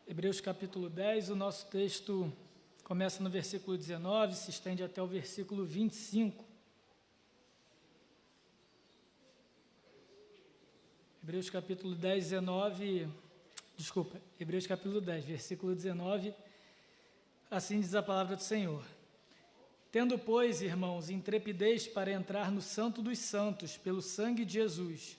Hebreus capítulo 10, o nosso texto começa no versículo 19, se estende até o versículo 25. Hebreus capítulo 10, Hebreus capítulo 10, versículo 19, assim diz a palavra do Senhor. Tendo, pois, irmãos, intrepidez para entrar no Santo dos Santos, pelo sangue de Jesus,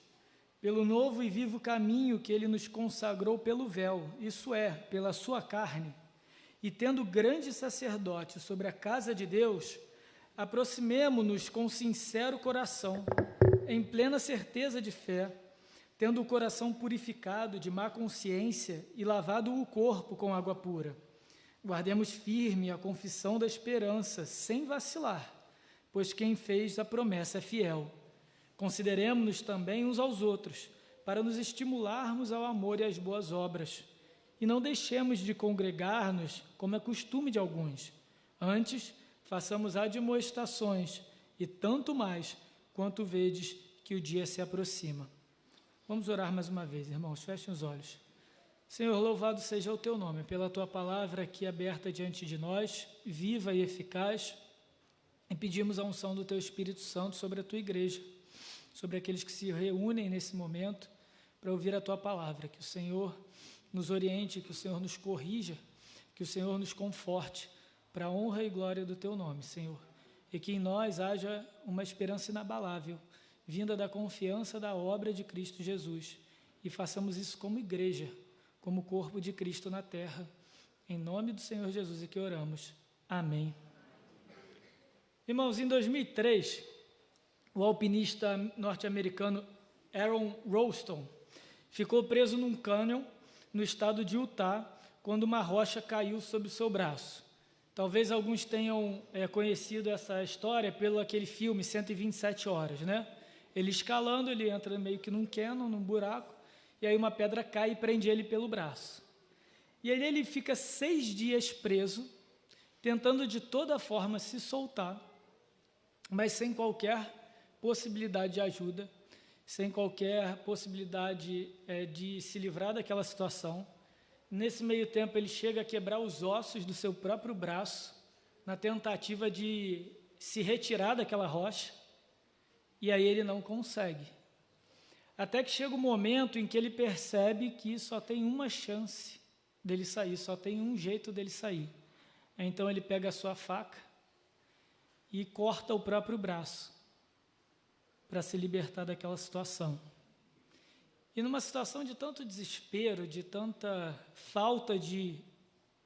pelo novo e vivo caminho que Ele nos consagrou pelo véu, isso é, pela sua carne, e tendo grande sacerdote sobre a casa de Deus, aproximemo-nos com sincero coração, em plena certeza de fé, tendo o coração purificado de má consciência e lavado o corpo com água pura. Guardemos firme a confissão da esperança, sem vacilar, pois quem fez a promessa é fiel. Consideremo-nos também uns aos outros, para nos estimularmos ao amor e às boas obras. E não deixemos de congregar-nos, como é costume de alguns. Antes, façamos admoestações, e tanto mais, quanto vedes que o dia se aproxima. Vamos orar mais uma vez, irmãos, fechem os olhos. Senhor, louvado seja o Teu nome, pela Tua palavra aqui aberta diante de nós, viva e eficaz, e pedimos a unção do Teu Espírito Santo sobre a Tua igreja, sobre aqueles que se reúnem nesse momento para ouvir a Tua palavra, que o Senhor nos oriente, que o Senhor nos corrija, que o Senhor nos conforte, para a honra e glória do Teu nome, Senhor, e que em nós haja uma esperança inabalável, vinda da confiança da obra de Cristo Jesus, e façamos isso como igreja, como corpo de Cristo na terra, em nome do Senhor Jesus, e que oramos. Amém. Irmãos, em 2003, o alpinista norte-americano Aaron Ralston ficou preso num cânion no estado de Utah, quando uma rocha caiu sobre o seu braço. Talvez alguns tenham conhecido essa história pelo aquele filme 127 Horas, né? Ele escalando, ele entra meio que num cânion, num buraco, e aí uma pedra cai e prende ele pelo braço. E aí ele fica 6 dias preso, tentando de toda forma se soltar, mas sem qualquer possibilidade de ajuda, sem qualquer possibilidade de se livrar daquela situação. Nesse meio tempo, ele chega a quebrar os ossos do seu próprio braço, na tentativa de se retirar daquela rocha, e aí ele não consegue. Até que chega o momento em que ele percebe que só tem uma chance dele sair, só tem um jeito dele sair. Então ele pega a sua faca e corta o próprio braço, para se libertar daquela situação. E numa situação de tanto desespero, de tanta falta de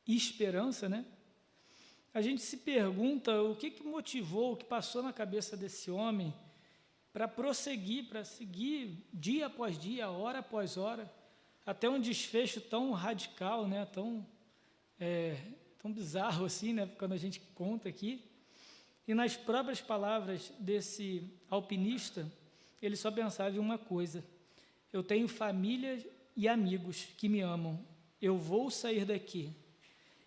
esperança, né? A gente se pergunta o que motivou, o que passou na cabeça desse homem para prosseguir, para seguir dia após dia, hora após hora, até um desfecho tão radical, né? Tão bizarro assim, né? Quando a gente conta aqui. E nas próprias palavras desse alpinista, ele só pensava em uma coisa: eu tenho família e amigos que me amam, eu vou sair daqui,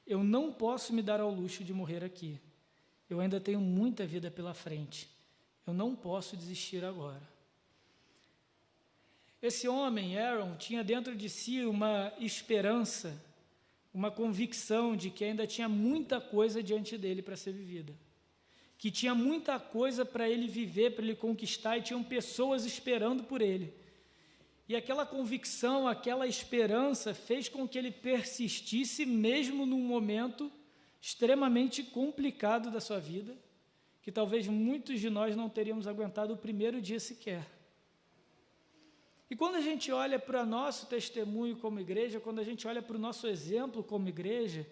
eu não posso me dar ao luxo de morrer aqui, eu ainda tenho muita vida pela frente, eu não posso desistir agora. Esse homem, Aaron, tinha dentro de si uma esperança, uma convicção de que ainda tinha muita coisa diante dele para ser vivida, que tinha muita coisa para ele viver, para ele conquistar, e tinham pessoas esperando por ele. E aquela convicção, aquela esperança fez com que ele persistisse, mesmo num momento extremamente complicado da sua vida, que talvez muitos de nós não teríamos aguentado o primeiro dia sequer. E quando a gente olha para o nosso testemunho como igreja, quando a gente olha para o nosso exemplo como igreja,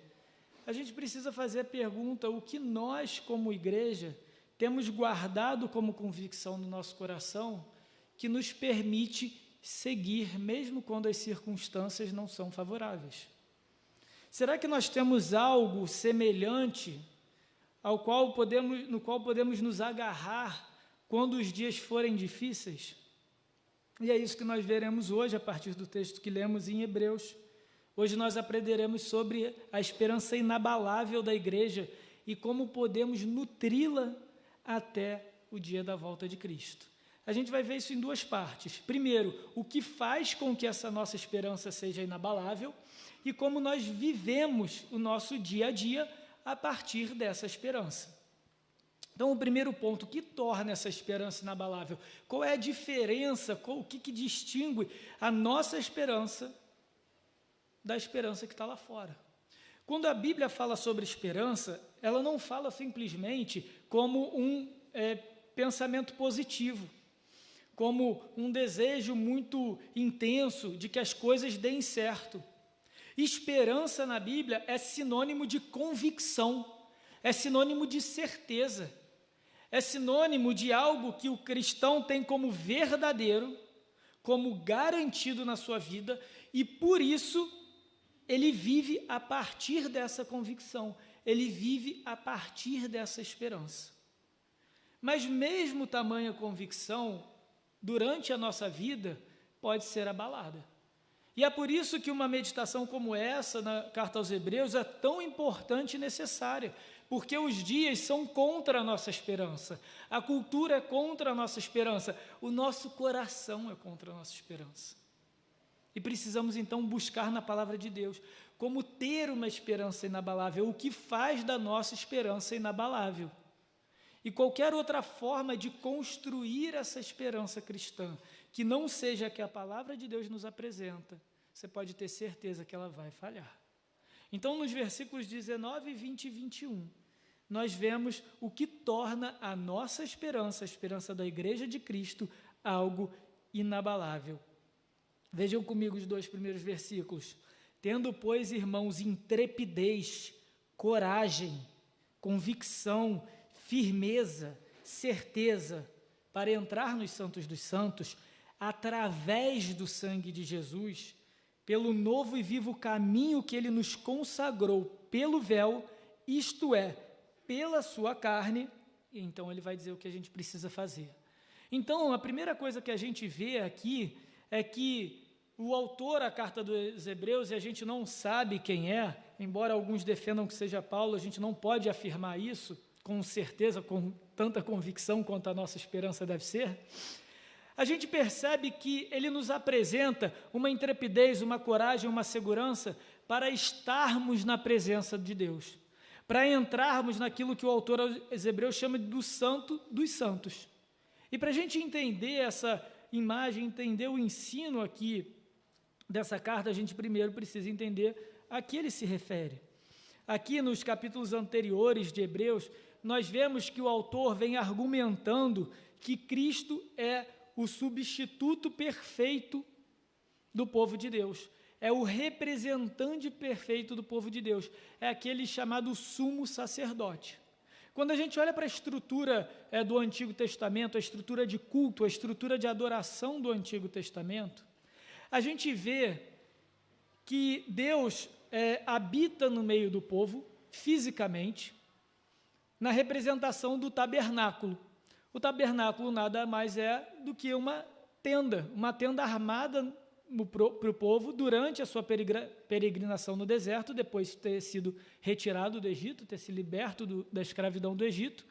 a gente precisa fazer a pergunta: o que nós, como igreja, temos guardado como convicção no nosso coração que nos permite seguir, mesmo quando as circunstâncias não são favoráveis? Será que nós temos algo semelhante no qual podemos nos agarrar quando os dias forem difíceis? E é isso que nós veremos hoje, a partir do texto que lemos em Hebreus. Hoje nós aprenderemos sobre a esperança inabalável da igreja e como podemos nutri-la até o dia da volta de Cristo. a gente vai ver isso em duas partes. Primeiro, o que faz com que essa nossa esperança seja inabalável e como nós vivemos o nosso dia a dia a partir dessa esperança. Então, o primeiro ponto, o que torna essa esperança inabalável? Qual é a diferença, o que distingue a nossa esperança da esperança que está lá fora? Quando a Bíblia fala sobre esperança, ela não fala simplesmente como um pensamento positivo, como um desejo muito intenso de que as coisas deem certo. Esperança na Bíblia é sinônimo de convicção, é sinônimo de certeza, é sinônimo de algo que o cristão tem como verdadeiro, como garantido na sua vida, e por isso ele vive a partir dessa convicção, ele vive a partir dessa esperança. Mas mesmo tamanha convicção, durante a nossa vida, pode ser abalada. E é por isso que uma meditação como essa, na Carta aos Hebreus, é tão importante e necessária, porque os dias são contra a nossa esperança, a cultura é contra a nossa esperança, o nosso coração é contra a nossa esperança. E precisamos então buscar na palavra de Deus como ter uma esperança inabalável, o que faz da nossa esperança inabalável. E qualquer outra forma de construir essa esperança cristã, que não seja a que a palavra de Deus nos apresenta, você pode ter certeza que ela vai falhar. Então, nos versículos 19, 20 e 21, nós vemos o que torna a nossa esperança, a esperança da Igreja de Cristo, algo inabalável. Vejam comigo os dois primeiros versículos. Tendo, pois, irmãos, intrepidez, coragem, convicção, firmeza, certeza, para entrar nos santos dos santos, através do sangue de Jesus, pelo novo e vivo caminho que ele nos consagrou pelo véu, isto é, pela sua carne, e então ele vai dizer o que a gente precisa fazer. Então, a primeira coisa que a gente vê aqui é que o autor da carta dos Hebreus, e a gente não sabe quem é, embora alguns defendam que seja Paulo, a gente não pode afirmar isso com certeza, com tanta convicção quanto a nossa esperança deve ser, a gente percebe que ele nos apresenta uma intrepidez, uma coragem, uma segurança para estarmos na presença de Deus, para entrarmos naquilo que o autor aos Hebreus chama de do santo dos santos. E para a gente entender essa imagem, entender o ensino aqui dessa carta, a gente primeiro precisa entender a que ele se refere. Aqui nos capítulos anteriores de Hebreus, nós vemos que o autor vem argumentando que Cristo é o substituto perfeito do povo de Deus, é o representante perfeito do povo de Deus, é aquele chamado sumo sacerdote. Quando a gente olha para a estrutura do Antigo Testamento, a estrutura de culto, a estrutura de adoração do Antigo Testamento, a gente vê que Deus habita no meio do povo, fisicamente, na representação do tabernáculo. O nada mais é do que uma tenda armada para o povo durante a sua peregrinação no deserto, depois de ter sido retirado do Egito, ter se liberto da escravidão do Egito.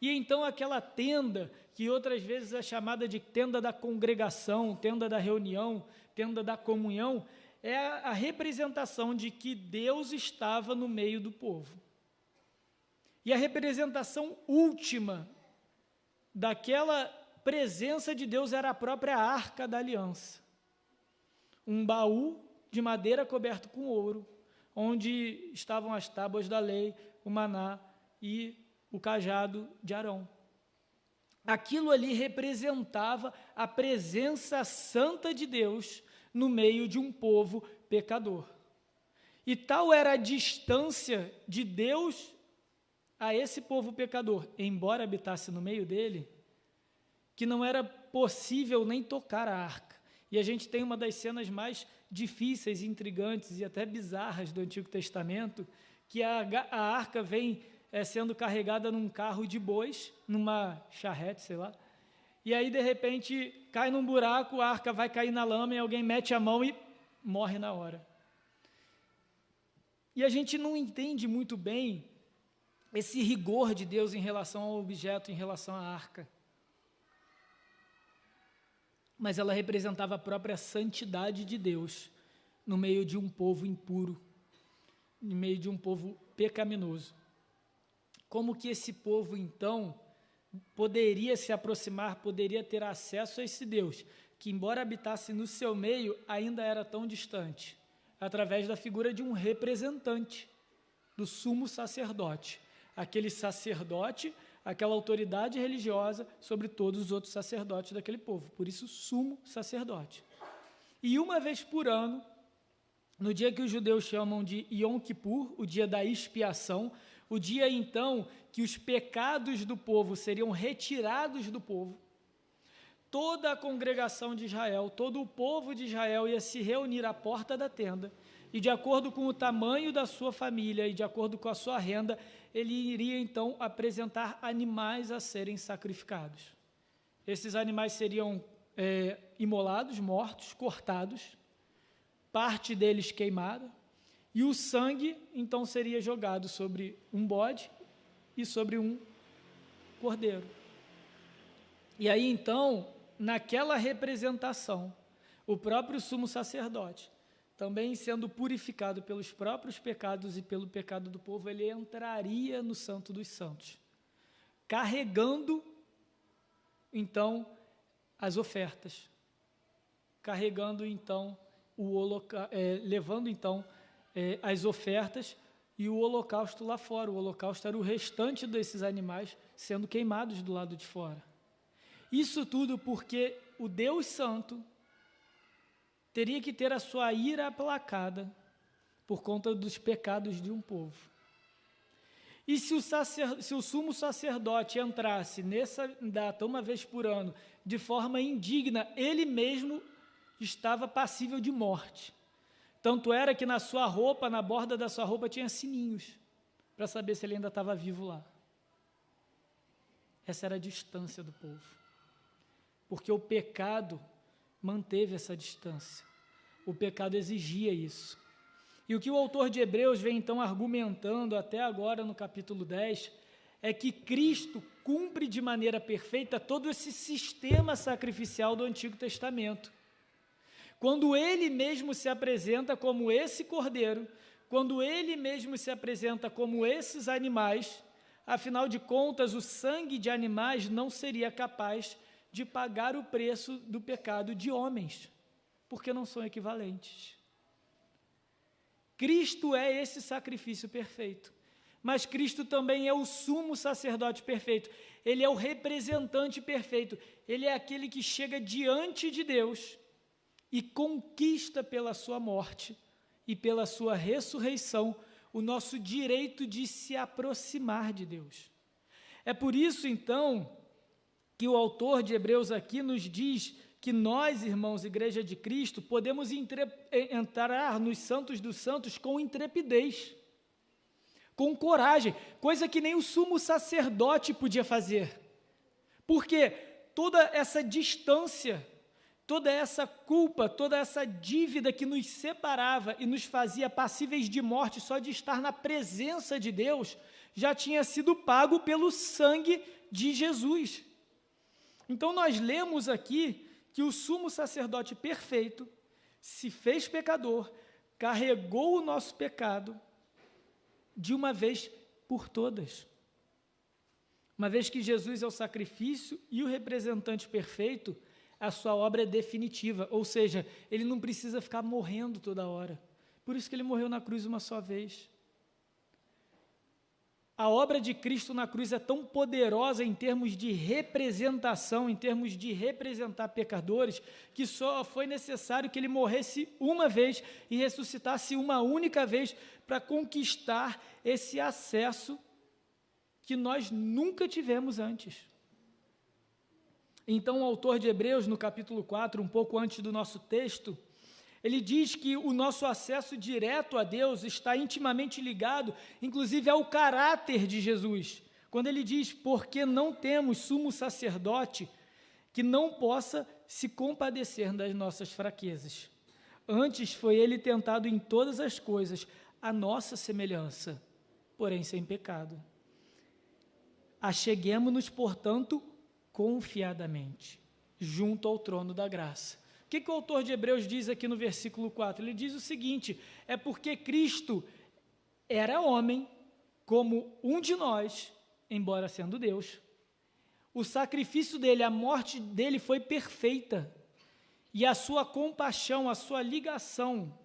E então aquela tenda, que outras vezes é chamada de tenda da congregação, tenda da reunião, tenda da comunhão, é a representação de que Deus estava no meio do povo. E a representação última daquela presença de Deus era a própria Arca da Aliança. Um baú de madeira coberto com ouro, onde estavam as tábuas da lei, o maná e o cajado de Arão. Aquilo ali representava a presença santa de Deus no meio de um povo pecador. E tal era a distância de Deus a esse povo pecador, embora habitasse no meio dele, que não era possível nem tocar a arca. E a gente tem uma das cenas mais difíceis, intrigantes e até bizarras do Antigo Testamento, que a arca vem sendo carregada num carro de bois, numa charrete, sei lá, e aí, de repente, cai num buraco, a arca vai cair na lama e alguém mete a mão e morre na hora. E a gente não entende muito bem esse rigor de Deus em relação ao objeto, em relação à arca. mas ela representava a própria santidade de Deus no meio de um povo impuro, no meio de um povo pecaminoso. Como que esse povo, então, poderia se aproximar, poderia ter acesso a esse Deus, que embora habitasse no seu meio, ainda era tão distante? Através da figura de um representante, do sumo sacerdote, aquele sacerdote, aquela autoridade religiosa sobre todos os outros sacerdotes daquele povo, por isso sumo sacerdote. E uma vez por ano, no dia que os judeus chamam de Yom Kippur, o dia da expiação, o dia então que os pecados do povo seriam retirados do povo, toda a congregação de Israel, todo o povo de Israel ia se reunir à porta da tenda, e de acordo com o tamanho da sua família e de acordo com a sua renda, ele iria então apresentar animais a serem sacrificados. Esses animais seriam imolados, mortos, cortados, parte deles queimada, e o sangue então seria jogado sobre um bode e sobre um cordeiro. E aí então, naquela representação, o próprio sumo sacerdote, também sendo purificado pelos próprios pecados e pelo pecado do povo, ele entraria no Santo dos Santos, carregando então as ofertas, carregando então levando então as ofertas e o holocausto lá fora. O holocausto era o restante desses animais sendo queimados do lado de fora. Isso tudo porque o Deus Santo teria que ter a sua ira aplacada por conta dos pecados de um povo. E se o sumo sacerdote entrasse nessa data, uma vez por ano, de forma indigna, ele mesmo estava passível de morte. Tanto era que na sua roupa, na borda da sua roupa, tinha sininhos, para saber se ele ainda estava vivo lá. Essa era a distância do povo. Porque o pecado manteve essa distância. O pecado exigia isso. E o que o autor de Hebreus vem então argumentando até agora no capítulo 10 é que Cristo cumpre de maneira perfeita todo esse sistema sacrificial do Antigo Testamento. Quando ele mesmo se apresenta como esse cordeiro, quando ele mesmo se apresenta como esses animais, afinal de contas, o sangue de animais não seria capaz de pagar o preço do pecado de homens, porque não são equivalentes. Cristo é esse sacrifício perfeito, mas Cristo também é o sumo sacerdote perfeito, ele é o representante perfeito, ele é aquele que chega diante de Deus e conquista pela sua morte e pela sua ressurreição o nosso direito de se aproximar de Deus. É por isso, então, que o autor de Hebreus aqui nos diz que nós, irmãos, Igreja de Cristo, podemos entrar nos santos dos santos com intrepidez, com coragem, coisa que nem o sumo sacerdote podia fazer. Porque toda essa distância, toda essa culpa, toda essa dívida que nos separava e nos fazia passíveis de morte só de estar na presença de Deus, já tinha sido pago pelo sangue de Jesus. Então nós lemos aqui que o sumo sacerdote perfeito se fez pecador, carregou o nosso pecado de uma vez por todas. Uma vez que Jesus é o sacrifício e o representante perfeito, a sua obra é definitiva, ou seja, ele não precisa ficar morrendo toda hora. Por isso que ele morreu na cruz uma só vez. A obra de Cristo na cruz é tão poderosa em termos de representação, em termos de representar pecadores, que só foi necessário que ele morresse uma vez e ressuscitasse uma única vez para conquistar esse acesso que nós nunca tivemos antes. Então, o autor de Hebreus, no capítulo 4, um pouco antes do nosso texto, ele diz que o nosso acesso direto a Deus está intimamente ligado, inclusive, ao caráter de Jesus. Quando ele diz, porque não temos sumo sacerdote que não possa se compadecer das nossas fraquezas. Antes foi ele tentado em todas as coisas, a nossa semelhança, porém sem pecado. Acheguemo-nos, portanto, confiadamente junto ao trono da graça. O que o autor de Hebreus diz aqui no versículo 4? Ele diz o seguinte: é porque Cristo era homem, como um de nós, embora sendo Deus. O sacrifício dele, a morte dele foi perfeita, e a sua compaixão, a sua ligação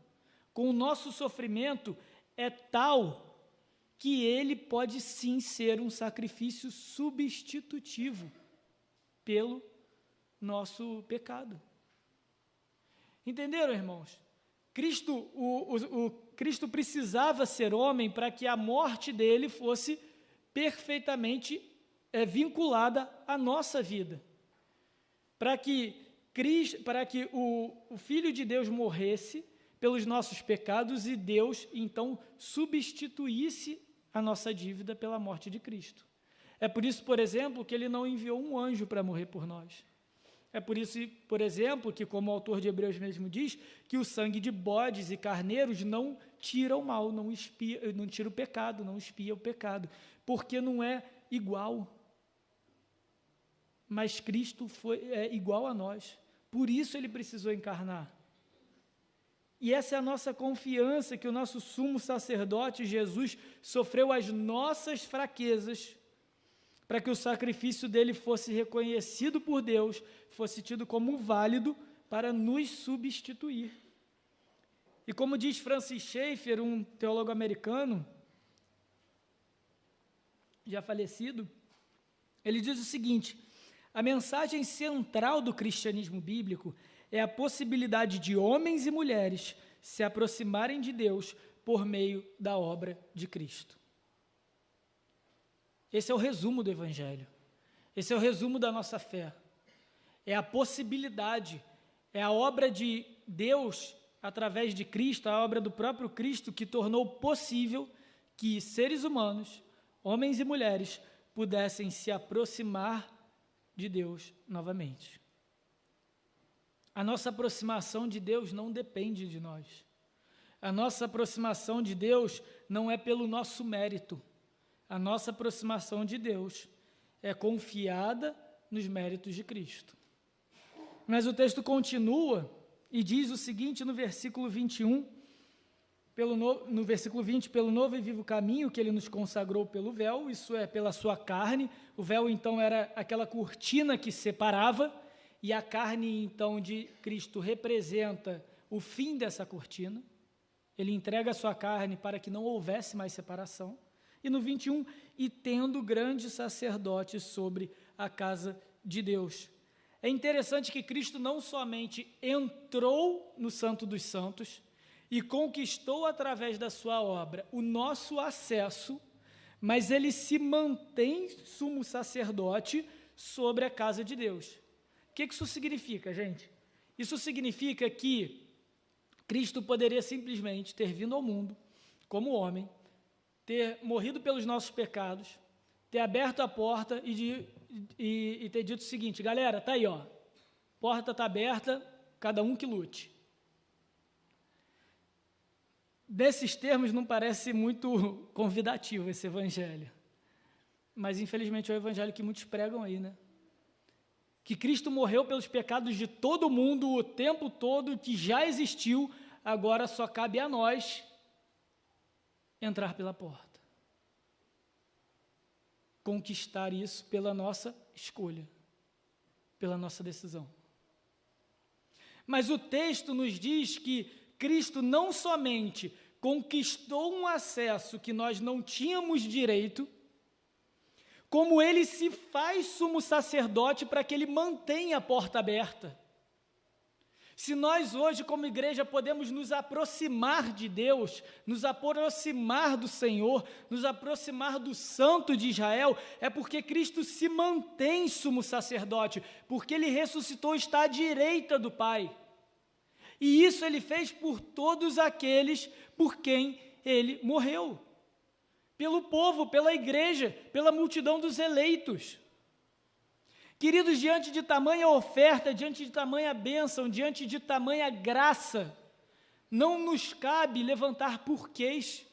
com o nosso sofrimento é tal que ele pode sim ser um sacrifício substitutivo pelo nosso pecado. Entenderam, irmãos? Cristo precisava ser homem para que a morte dele fosse perfeitamente vinculada à nossa vida. Para que o Filho de Deus morresse pelos nossos pecados e Deus, então, substituísse a nossa dívida pela morte de Cristo. É por isso, por exemplo, que ele não enviou um anjo para morrer por nós. É por isso, por exemplo, que, como o autor de Hebreus mesmo diz, que o sangue de bodes e carneiros não tira o mal, não tira o pecado, não expia o pecado, porque não é igual. Mas Cristo é igual a nós, por isso ele precisou encarnar. E essa é a nossa confiança, que o nosso sumo sacerdote, Jesus, sofreu as nossas fraquezas, para que o sacrifício dele fosse reconhecido por Deus, fosse tido como válido para nos substituir. E como diz Francis Schaeffer, um teólogo americano, já falecido, ele diz o seguinte: a mensagem central do cristianismo bíblico é a possibilidade de homens e mulheres se aproximarem de Deus por meio da obra de Cristo. Esse é o resumo do Evangelho. Esse é o resumo da nossa fé. É a possibilidade, é a obra de Deus através de Cristo, a obra do próprio Cristo, que tornou possível que seres humanos, homens e mulheres, pudessem se aproximar de Deus novamente. A nossa aproximação de Deus não depende de nós. A nossa aproximação de Deus não é pelo nosso mérito. A nossa aproximação de Deus é confiada nos méritos de Cristo. Mas o texto continua e diz o seguinte no versículo 21, no versículo 20, pelo novo e vivo caminho que ele nos consagrou pelo véu, isso é, pela sua carne. O véu, então, era aquela cortina que separava, e a carne, então, de Cristo representa o fim dessa cortina. Ele entrega a sua carne para que não houvesse mais separação. E no 21, e tendo grande sacerdote sobre a casa de Deus. É interessante que Cristo não somente entrou no Santo dos Santos e conquistou através da sua obra o nosso acesso, mas ele se mantém sumo sacerdote sobre a casa de Deus. O que isso significa, gente? Isso significa que Cristo poderia simplesmente ter vindo ao mundo como homem, ter morrido pelos nossos pecados, ter aberto a porta e ter dito o seguinte: galera, tá aí, ó, porta está aberta, cada um que lute. Desses termos não parece muito convidativo esse evangelho, mas infelizmente é o evangelho que muitos pregam aí, né? Que Cristo morreu pelos pecados de todo mundo o tempo todo, que já existiu, agora só cabe a nós entrar pela porta. Conquistar isso pela nossa escolha, pela nossa decisão. Mas o texto nos diz que Cristo não somente conquistou um acesso que nós não tínhamos direito, como ele se faz sumo sacerdote para que ele mantenha a porta aberta. Se nós hoje, como igreja, podemos nos aproximar de Deus, nos aproximar do Senhor, nos aproximar do Santo de Israel, é porque Cristo se mantém sumo sacerdote, porque ele ressuscitou e está à direita do Pai. E isso ele fez por todos aqueles por quem ele morreu. Pelo povo, pela igreja, pela multidão dos eleitos. Queridos, diante de tamanha oferta, diante de tamanha bênção, diante de tamanha graça, não nos cabe levantar porquês,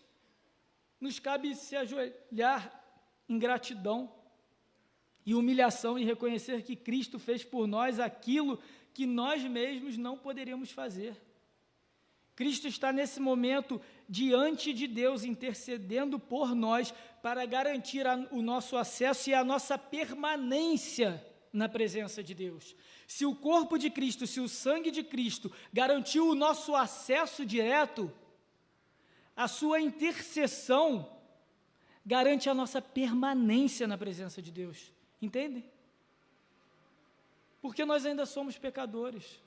nos cabe se ajoelhar em gratidão e humilhação em reconhecer que Cristo fez por nós aquilo que nós mesmos não poderíamos fazer. Cristo está nesse momento diante de Deus, intercedendo por nós para garantir o nosso acesso e a nossa permanência na presença de Deus. Se o corpo de Cristo, se o sangue de Cristo garantiu o nosso acesso direto, a sua intercessão garante a nossa permanência na presença de Deus. Entendem? Porque nós ainda somos pecadores.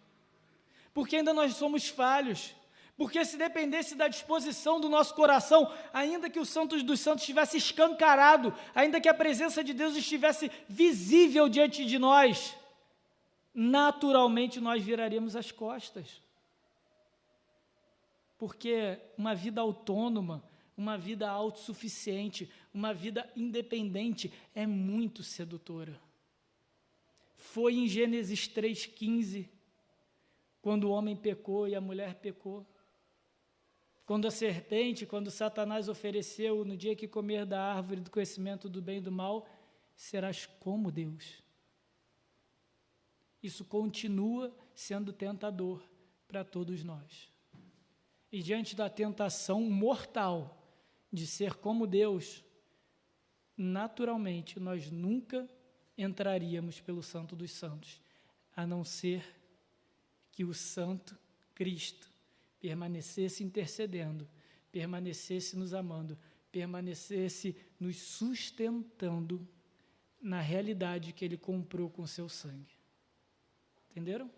Porque ainda nós somos falhos. Porque se dependesse da disposição do nosso coração, ainda que o Santos dos Santos estivesse escancarado, ainda que a presença de Deus estivesse visível diante de nós, naturalmente nós viraríamos as costas. Porque uma vida autônoma, uma vida autossuficiente, uma vida independente é muito sedutora. Foi em Gênesis 3,15, quando o homem pecou e a mulher pecou. Quando a serpente, quando Satanás ofereceu, no dia que comer da árvore do conhecimento do bem e do mal, serás como Deus. Isso continua sendo tentador para todos nós. E diante da tentação mortal de ser como Deus, naturalmente nós nunca entraríamos pelo Santo dos Santos, a não ser que o Santo Cristo permanecesse intercedendo, permanecesse nos amando, permanecesse nos sustentando na realidade que Ele comprou com seu sangue. Entenderam?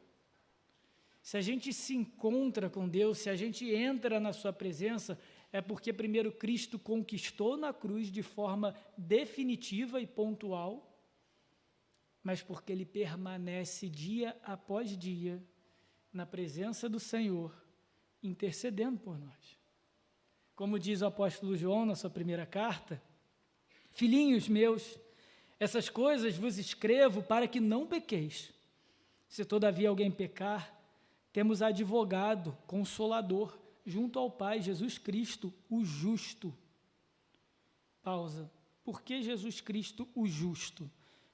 Se a gente se encontra com Deus, se a gente entra na sua presença, é porque primeiro Cristo conquistou na cruz de forma definitiva e pontual, mas porque Ele permanece dia após dia na presença do Senhor, intercedendo por nós. Como diz o apóstolo João na sua primeira carta, filhinhos meus, essas coisas vos escrevo para que não pequeis. Se todavia alguém pecar, temos advogado, consolador, junto ao Pai, Jesus Cristo, o justo. Pausa. Por que Jesus Cristo, o justo?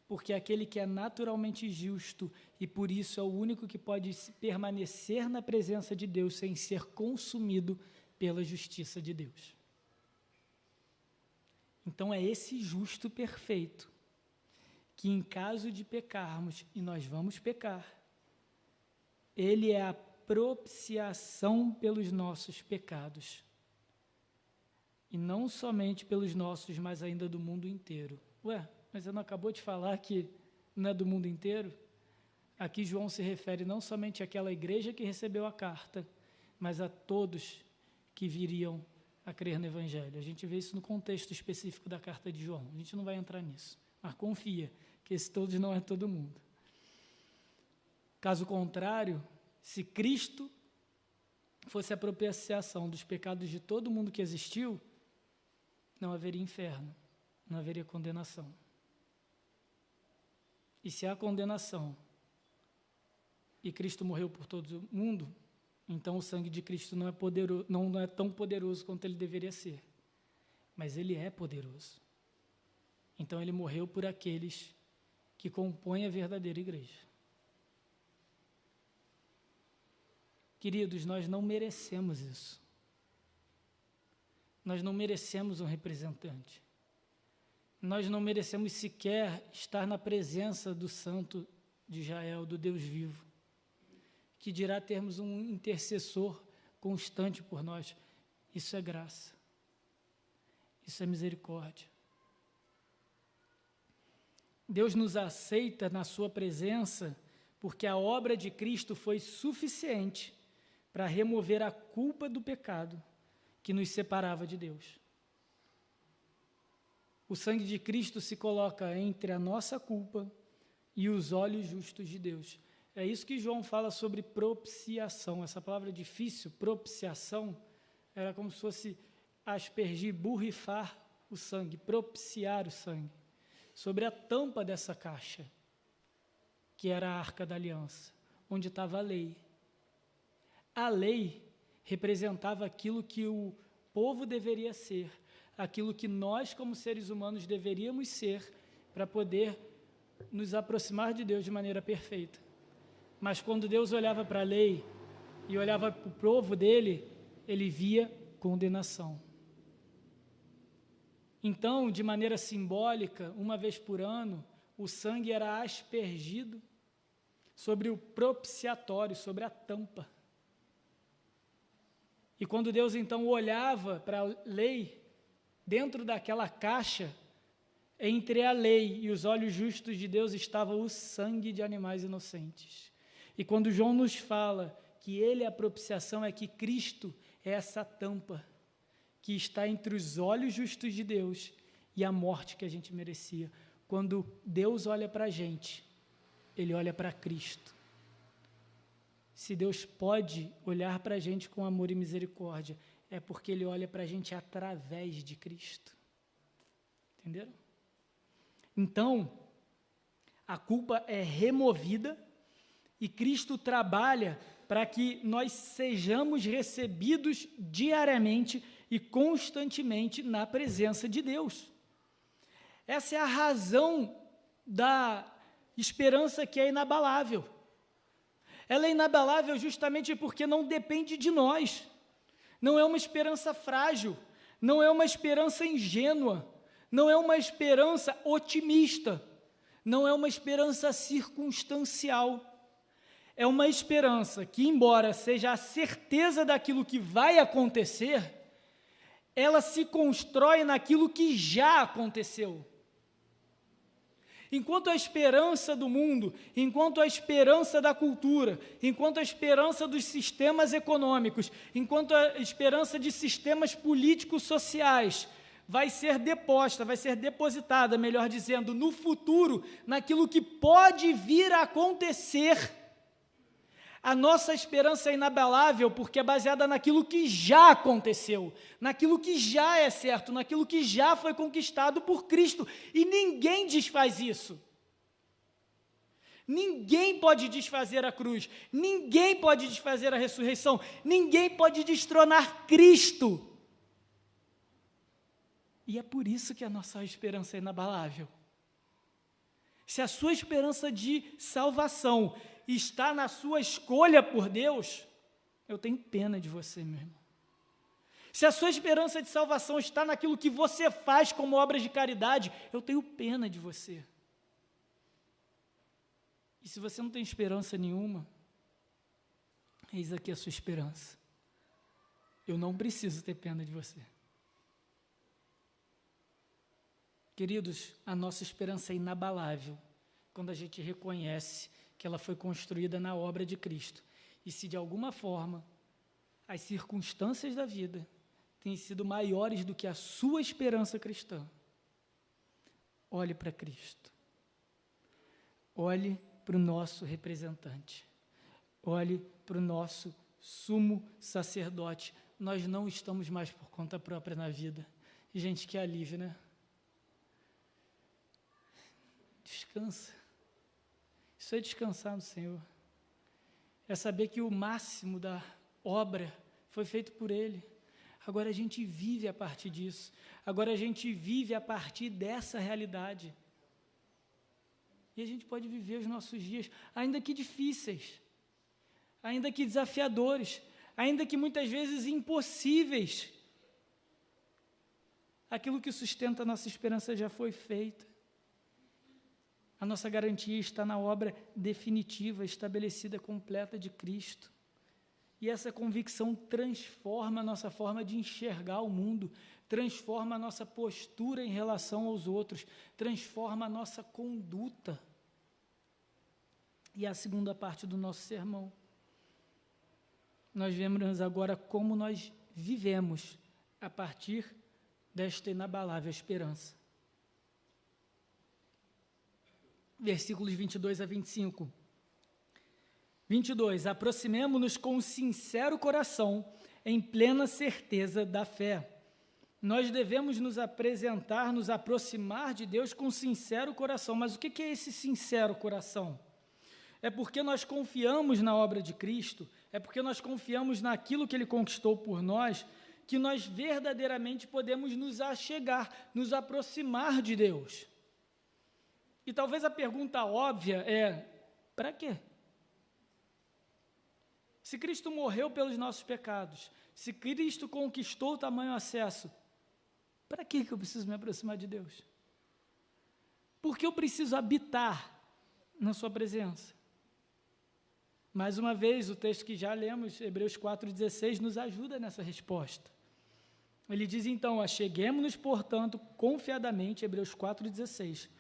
Porque é aquele que é naturalmente justo e por isso é o único que pode permanecer na presença de Deus sem ser consumido pela justiça de Deus. Então é esse justo perfeito que em caso de pecarmos, e nós vamos pecar, Ele é a propiciação pelos nossos pecados. E não somente pelos nossos, mas ainda do mundo inteiro. Ué, mas você não acabou de falar que não é do mundo inteiro? Aqui João se refere não somente àquela igreja que recebeu a carta, mas a todos que viriam a crer no Evangelho. A gente vê isso no contexto específico da carta de João. A gente não vai entrar nisso, mas confia que esse todos não é todo mundo. Caso contrário, se Cristo fosse a propiciação dos pecados de todo mundo que existiu, não haveria inferno, não haveria condenação. E se há condenação e Cristo morreu por todo mundo, então o sangue de Cristo não é poderoso, não é tão poderoso quanto ele deveria ser. Mas ele é poderoso. Então ele morreu por aqueles que compõem a verdadeira igreja. Queridos, nós não merecemos isso. Nós não merecemos um representante. Nós não merecemos sequer estar na presença do Santo de Israel, do Deus vivo, que dirá termos um intercessor constante por nós. Isso é graça. Isso é misericórdia. Deus nos aceita na sua presença porque a obra de Cristo foi suficiente para remover a culpa do pecado que nos separava de Deus. O sangue de Cristo se coloca entre a nossa culpa e os olhos justos de Deus. É isso que João fala sobre propiciação. Essa palavra difícil, propiciação, era como se fosse aspergir, borrifar o sangue, propiciar o sangue, sobre a tampa dessa caixa, que era a Arca da Aliança, onde estava a lei. A lei representava aquilo que o povo deveria ser, aquilo que nós, como seres humanos, deveríamos ser para poder nos aproximar de Deus de maneira perfeita. Mas quando Deus olhava para a lei e olhava para o povo dele, ele via condenação. Então, de maneira simbólica, uma vez por ano, o sangue era aspergido sobre o propiciatório, sobre a tampa. E quando Deus então olhava para a lei, dentro daquela caixa, entre a lei e os olhos justos de Deus estava o sangue de animais inocentes. E quando João nos fala que ele é a propiciação, é que Cristo é essa tampa que está entre os olhos justos de Deus e a morte que a gente merecia. Quando Deus olha para a gente, Ele olha para Cristo. Se Deus pode olhar para a gente com amor e misericórdia, é porque Ele olha para a gente através de Cristo. Entenderam? Então, a culpa é removida e Cristo trabalha para que nós sejamos recebidos diariamente e constantemente na presença de Deus. Essa é a razão da esperança que é inabalável. Ela é inabalável justamente porque não depende de nós. Não é uma esperança frágil, não é uma esperança ingênua, não é uma esperança otimista, não é uma esperança circunstancial. É uma esperança que, embora seja a certeza daquilo que vai acontecer, ela se constrói naquilo que já aconteceu. Enquanto a esperança do mundo, enquanto a esperança da cultura, enquanto a esperança dos sistemas econômicos, enquanto a esperança de sistemas políticos sociais vai ser deposta, vai ser depositada, melhor dizendo, no futuro, naquilo que pode vir a acontecer, a nossa esperança é inabalável porque é baseada naquilo que já aconteceu, naquilo que já é certo, naquilo que já foi conquistado por Cristo. E ninguém desfaz isso. Ninguém pode desfazer a cruz, ninguém pode desfazer a ressurreição, ninguém pode destronar Cristo. E é por isso que a nossa esperança é inabalável. Se a sua esperança de salvação está na sua escolha por Deus, eu tenho pena de você, meu irmão. Se a sua esperança de salvação está naquilo que você faz como obras de caridade, eu tenho pena de você. E se você não tem esperança nenhuma, eis aqui a sua esperança. Eu não preciso ter pena de você. Queridos, a nossa esperança é inabalável quando a gente reconhece que ela foi construída na obra de Cristo. E se de alguma forma as circunstâncias da vida têm sido maiores do que a sua esperança cristã, olhe para Cristo. Olhe para o nosso representante. Olhe para o nosso sumo sacerdote. Nós não estamos mais por conta própria na vida. Gente, que alívio, né? Descansa. Isso é descansar no Senhor. É saber que o máximo da obra foi feito por Ele. Agora a gente vive a partir disso. Agora a gente vive a partir dessa realidade. E a gente pode viver os nossos dias, ainda que difíceis, ainda que desafiadores, ainda que muitas vezes impossíveis. Aquilo que sustenta a nossa esperança já foi feito. A nossa garantia está na obra definitiva, estabelecida, completa de Cristo. E essa convicção transforma a nossa forma de enxergar o mundo, transforma a nossa postura em relação aos outros, transforma a nossa conduta. E a segunda parte do nosso sermão. Nós vemos agora como nós vivemos a partir desta inabalável esperança. Versículos 22 a 25. 22. Aproximemo-nos com sincero coração, em plena certeza da fé. Nós devemos nos apresentar, nos aproximar de Deus com sincero coração. Mas o que é esse sincero coração? É porque nós confiamos na obra de Cristo, é porque nós confiamos naquilo que Ele conquistou por nós, que nós verdadeiramente podemos nos achegar, nos aproximar de Deus. E talvez a pergunta óbvia é: para quê? Se Cristo morreu pelos nossos pecados, se Cristo conquistou o tamanho acesso, para que eu preciso me aproximar de Deus? Por que eu preciso habitar na sua presença? Mais uma vez, o texto que já lemos, Hebreus 4,16, nos ajuda nessa resposta. Ele diz então: acheguemo-nos, portanto, confiadamente, Hebreus 4,16,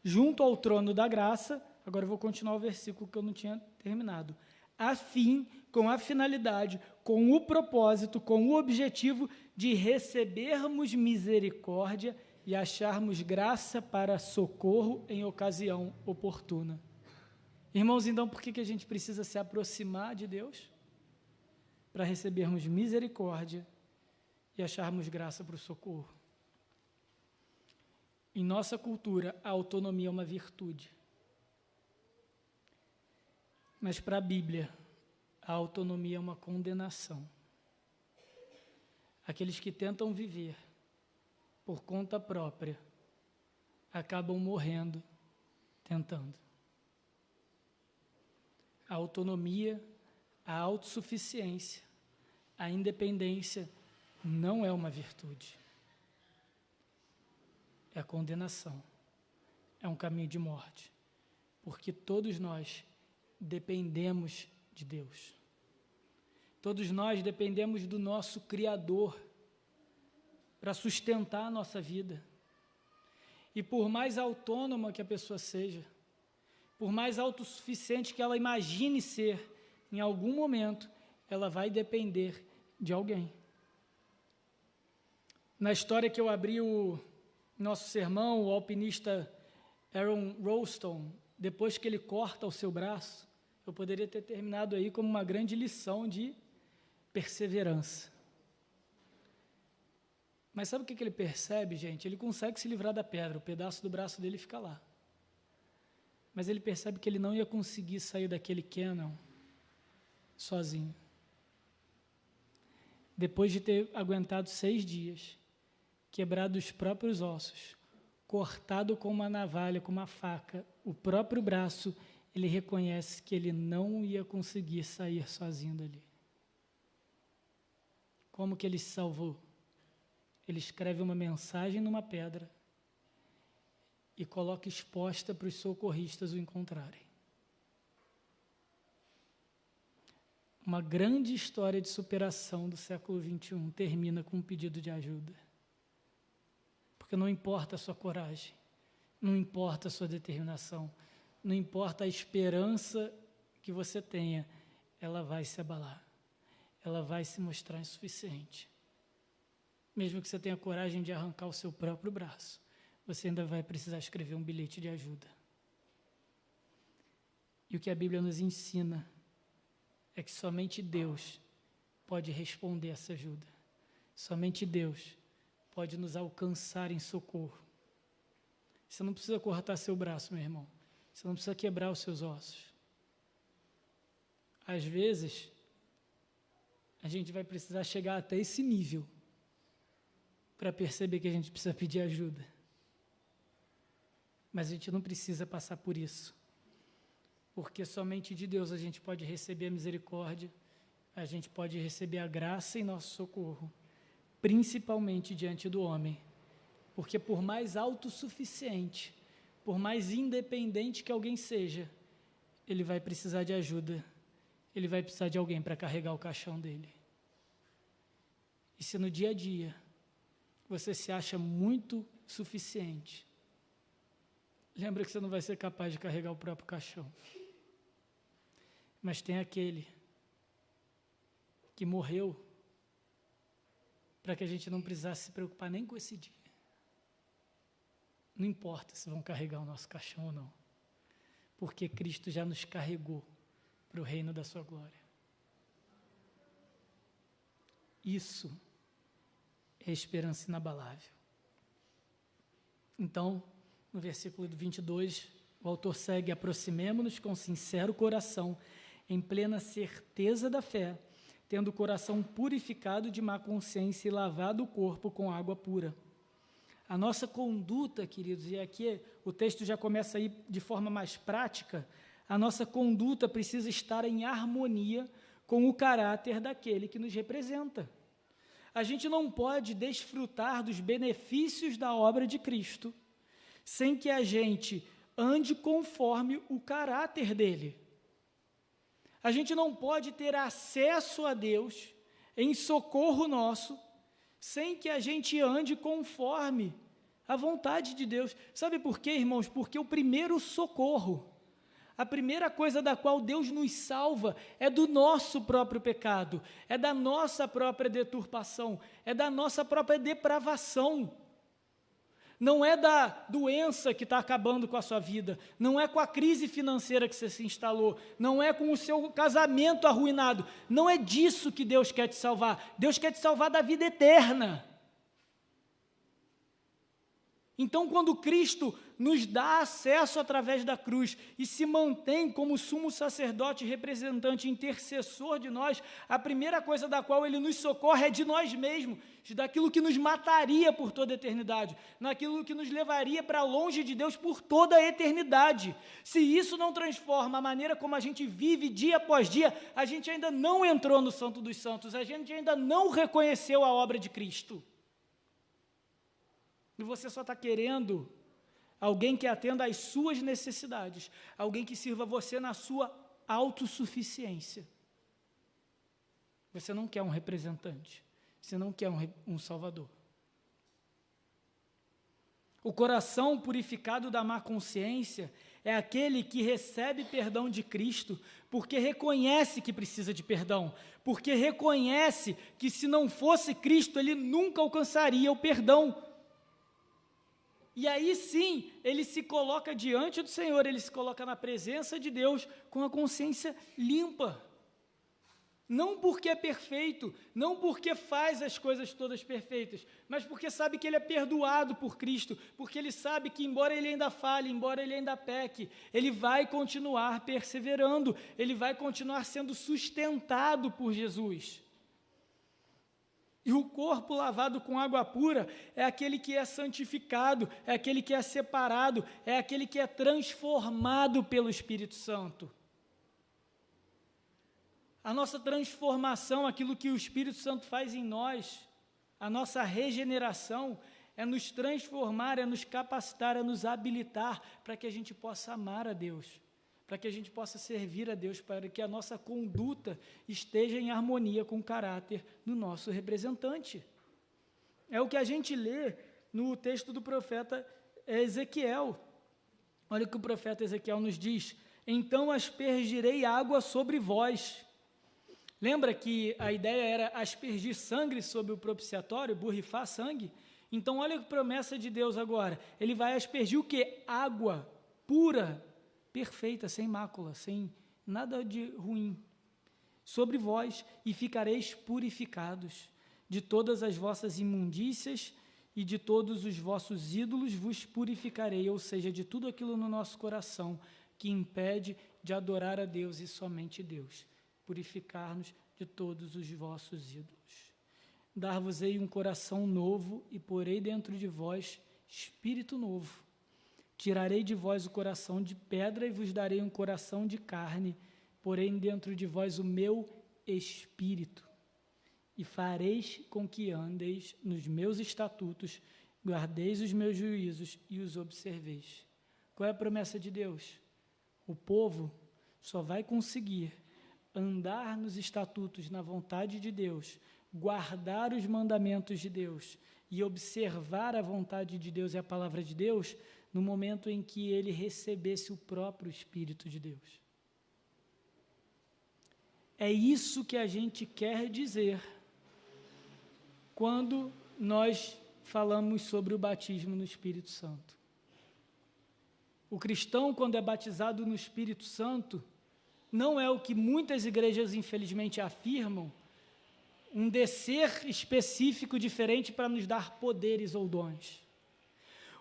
junto ao trono da graça. Agora eu vou continuar o versículo que eu não tinha terminado. A fim, com a finalidade, com o propósito, com o objetivo de recebermos misericórdia e acharmos graça para socorro em ocasião oportuna. Irmãos, então por que a gente precisa se aproximar de Deus? Para recebermos misericórdia e acharmos graça para o socorro. Em nossa cultura, a autonomia é uma virtude. Mas para a Bíblia, a autonomia é uma condenação. Aqueles que tentam viver por conta própria acabam morrendo tentando. A autonomia, a autossuficiência, a independência não é uma virtude. É a condenação. É um caminho de morte. Porque todos nós dependemos de Deus. Todos nós dependemos do nosso Criador para sustentar a nossa vida. E por mais autônoma que a pessoa seja, por mais autossuficiente que ela imagine ser, em algum momento ela vai depender de alguém. Na história que eu abri o nosso sermão, o alpinista Aaron Ralston, depois que ele corta o seu braço, eu poderia ter terminado aí como uma grande lição de perseverança. Mas sabe o que ele percebe, gente? Ele consegue se livrar da pedra, o pedaço do braço dele fica lá. Mas ele percebe que ele não ia conseguir sair daquele canyon sozinho. Depois de ter aguentado 6 dias, quebrado os próprios ossos, cortado com uma navalha, com uma faca, o próprio braço, ele reconhece que ele não ia conseguir sair sozinho dali. Como que ele se salvou? Ele escreve uma mensagem numa pedra e coloca exposta para os socorristas o encontrarem. Uma grande história de superação do século XXI termina com um pedido de ajuda. Porque não importa a sua coragem, não importa a sua determinação, não importa a esperança que você tenha, ela vai se abalar, ela vai se mostrar insuficiente. Mesmo que você tenha coragem de arrancar o seu próprio braço, você ainda vai precisar escrever um bilhete de ajuda. E o que a Bíblia nos ensina é que somente Deus pode responder essa ajuda. Somente Deus pode nos alcançar em socorro. Você não precisa cortar seu braço, meu irmão. Você não precisa quebrar os seus ossos. Às vezes, a gente vai precisar chegar até esse nível para perceber que a gente precisa pedir ajuda. Mas a gente não precisa passar por isso. Porque somente de Deus a gente pode receber a misericórdia, a gente pode receber a graça em nosso socorro, principalmente diante do homem. Porque por mais autossuficiente, por mais independente que alguém seja, ele vai precisar de ajuda, ele vai precisar de alguém para carregar o caixão dele. E se no dia a dia você se acha muito suficiente, lembra que você não vai ser capaz de carregar o próprio caixão. Mas tem aquele que morreu para que a gente não precisasse se preocupar nem com esse dia. Não importa se vão carregar o nosso caixão ou não, porque Cristo já nos carregou para o reino da sua glória. Isso é esperança inabalável. Então, no versículo 22, o autor segue: aproximemo-nos com sincero coração, em plena certeza da fé, tendo o coração purificado de má consciência e lavado o corpo com água pura. A nossa conduta, queridos, e aqui o texto já começa aí de forma mais prática, a nossa conduta precisa estar em harmonia com o caráter daquele que nos representa. A gente não pode desfrutar dos benefícios da obra de Cristo sem que a gente ande conforme o caráter dele. A gente não pode ter acesso a Deus em socorro nosso sem que a gente ande conforme a vontade de Deus. Sabe por quê, irmãos? Porque o primeiro socorro, a primeira coisa da qual Deus nos salva é do nosso próprio pecado, é da nossa própria deturpação, é da nossa própria depravação. Não é da doença que está acabando com a sua vida, não é com a crise financeira que você se instalou, não é com o seu casamento arruinado, não é disso que Deus quer te salvar. Deus quer te salvar da vida eterna. Então, quando Cristo nos dá acesso através da cruz e se mantém como sumo sacerdote, representante, intercessor de nós, a primeira coisa da qual Ele nos socorre é de nós mesmos, daquilo que nos mataria por toda a eternidade, naquilo que nos levaria para longe de Deus por toda a eternidade. Se isso não transforma a maneira como a gente vive dia após dia, a gente ainda não entrou no Santo dos Santos, a gente ainda não reconheceu a obra de Cristo. E você só está querendo alguém que atenda às suas necessidades, alguém que sirva você na sua autossuficiência. Você não quer um representante, você não quer um salvador. O coração purificado da má consciência é aquele que recebe perdão de Cristo, porque reconhece que precisa de perdão, porque reconhece que se não fosse Cristo, ele nunca alcançaria o perdão. E aí sim, ele se coloca diante do Senhor, ele se coloca na presença de Deus com a consciência limpa. Não porque é perfeito, não porque faz as coisas todas perfeitas, mas porque sabe que ele é perdoado por Cristo, porque ele sabe que embora ele ainda fale, embora ele ainda peque, ele vai continuar perseverando, ele vai continuar sendo sustentado por Jesus. E o corpo lavado com água pura é aquele que é santificado, é aquele que é separado, é aquele que é transformado pelo Espírito Santo. A nossa transformação, aquilo que o Espírito Santo faz em nós, a nossa regeneração, é nos transformar, é nos capacitar, é nos habilitar para que a gente possa amar a Deus, para que a gente possa servir a Deus, para que a nossa conduta esteja em harmonia com o caráter do nosso representante. É o que a gente lê no texto do profeta Ezequiel. Olha o que o profeta Ezequiel nos diz: então aspergirei água sobre vós. Lembra que a ideia era aspergir sangue sobre o propiciatório, borrifar sangue? Então olha a promessa de Deus agora. Ele vai aspergir o quê? Água pura, perfeita, sem mácula, sem nada de ruim, sobre vós, e ficareis purificados. De todas as vossas imundícias e de todos os vossos ídolos vos purificarei, ou seja, de tudo aquilo no nosso coração que impede de adorar a Deus e somente Deus. Purificar-nos de todos os vossos ídolos. Dar-vos-ei um coração novo e porei dentro de vós espírito novo. Tirarei de vós o coração de pedra e vos darei um coração de carne, porém dentro de vós o meu espírito. E fareis com que andeis nos meus estatutos, guardeis os meus juízos e os observeis. Qual é a promessa de Deus? O povo só vai conseguir andar nos estatutos, na vontade de Deus, guardar os mandamentos de Deus e observar a vontade de Deus e a palavra de Deus, no momento em que ele recebesse o próprio Espírito de Deus. É isso que a gente quer dizer quando nós falamos sobre o batismo no Espírito Santo. O cristão, quando é batizado no Espírito Santo, não é o que muitas igrejas, infelizmente, afirmam, um descer específico diferente para nos dar poderes ou dons.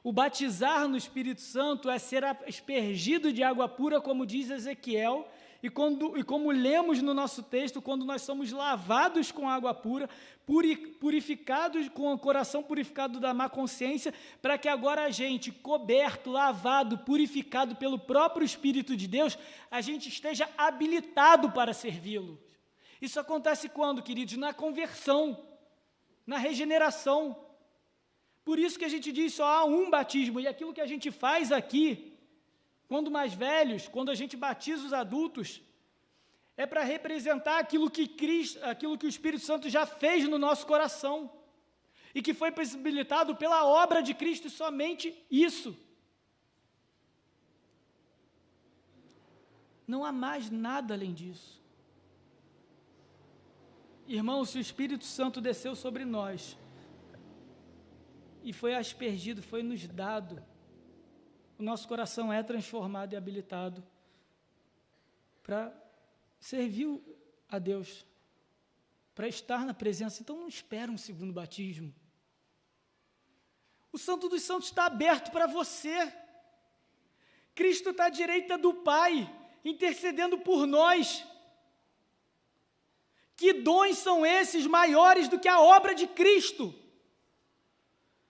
O batizar no Espírito Santo é ser aspergido de água pura, como diz Ezequiel, E como lemos no nosso texto, quando nós somos lavados com água pura, purificados, com o coração purificado da má consciência, para que agora a gente, coberto, lavado, purificado pelo próprio Espírito de Deus, a gente esteja habilitado para servi-lo. Isso acontece quando, queridos? Na conversão, na regeneração. Por isso que a gente diz só há um batismo, e aquilo que a gente faz aqui, quando mais velhos, quando a gente batiza os adultos, é para representar aquilo que o Espírito Santo já fez no nosso coração, e que foi possibilitado pela obra de Cristo, somente isso. Não há mais nada além disso. Irmãos, se o Espírito Santo desceu sobre nós, e foi aspergido, foi nos dado, o nosso coração é transformado e habilitado para servir a Deus, para estar na presença. Então não espera um segundo batismo. O Santo dos Santos está aberto para você. Cristo está à direita do Pai, intercedendo por nós. Que dons são esses maiores do que a obra de Cristo?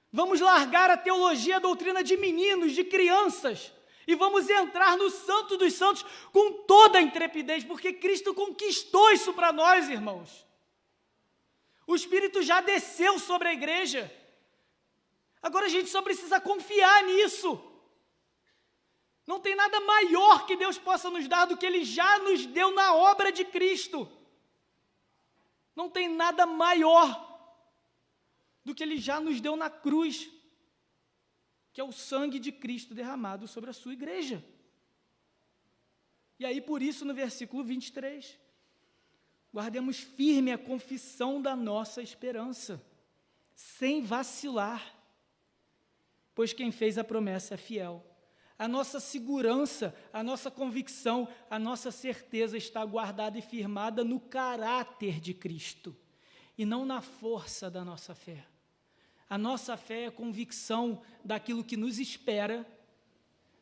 Vamos largar a teologia, a doutrina de meninos, de crianças, e vamos entrar no Santo dos Santos com toda a intrepidez, porque Cristo conquistou isso para nós, irmãos. O Espírito já desceu sobre a igreja. Agora a gente só precisa confiar nisso. Não tem nada maior que Deus possa nos dar do que Ele já nos deu na obra de Cristo. Não tem nada maior do que Ele já nos deu na cruz, que é o sangue de Cristo derramado sobre a sua igreja. E aí, por isso, no versículo 23, guardemos firme a confissão da nossa esperança, sem vacilar, pois quem fez a promessa é fiel. A nossa segurança, a nossa convicção, a nossa certeza está guardada e firmada no caráter de Cristo, e não na força da nossa fé. A nossa fé é a convicção daquilo que nos espera,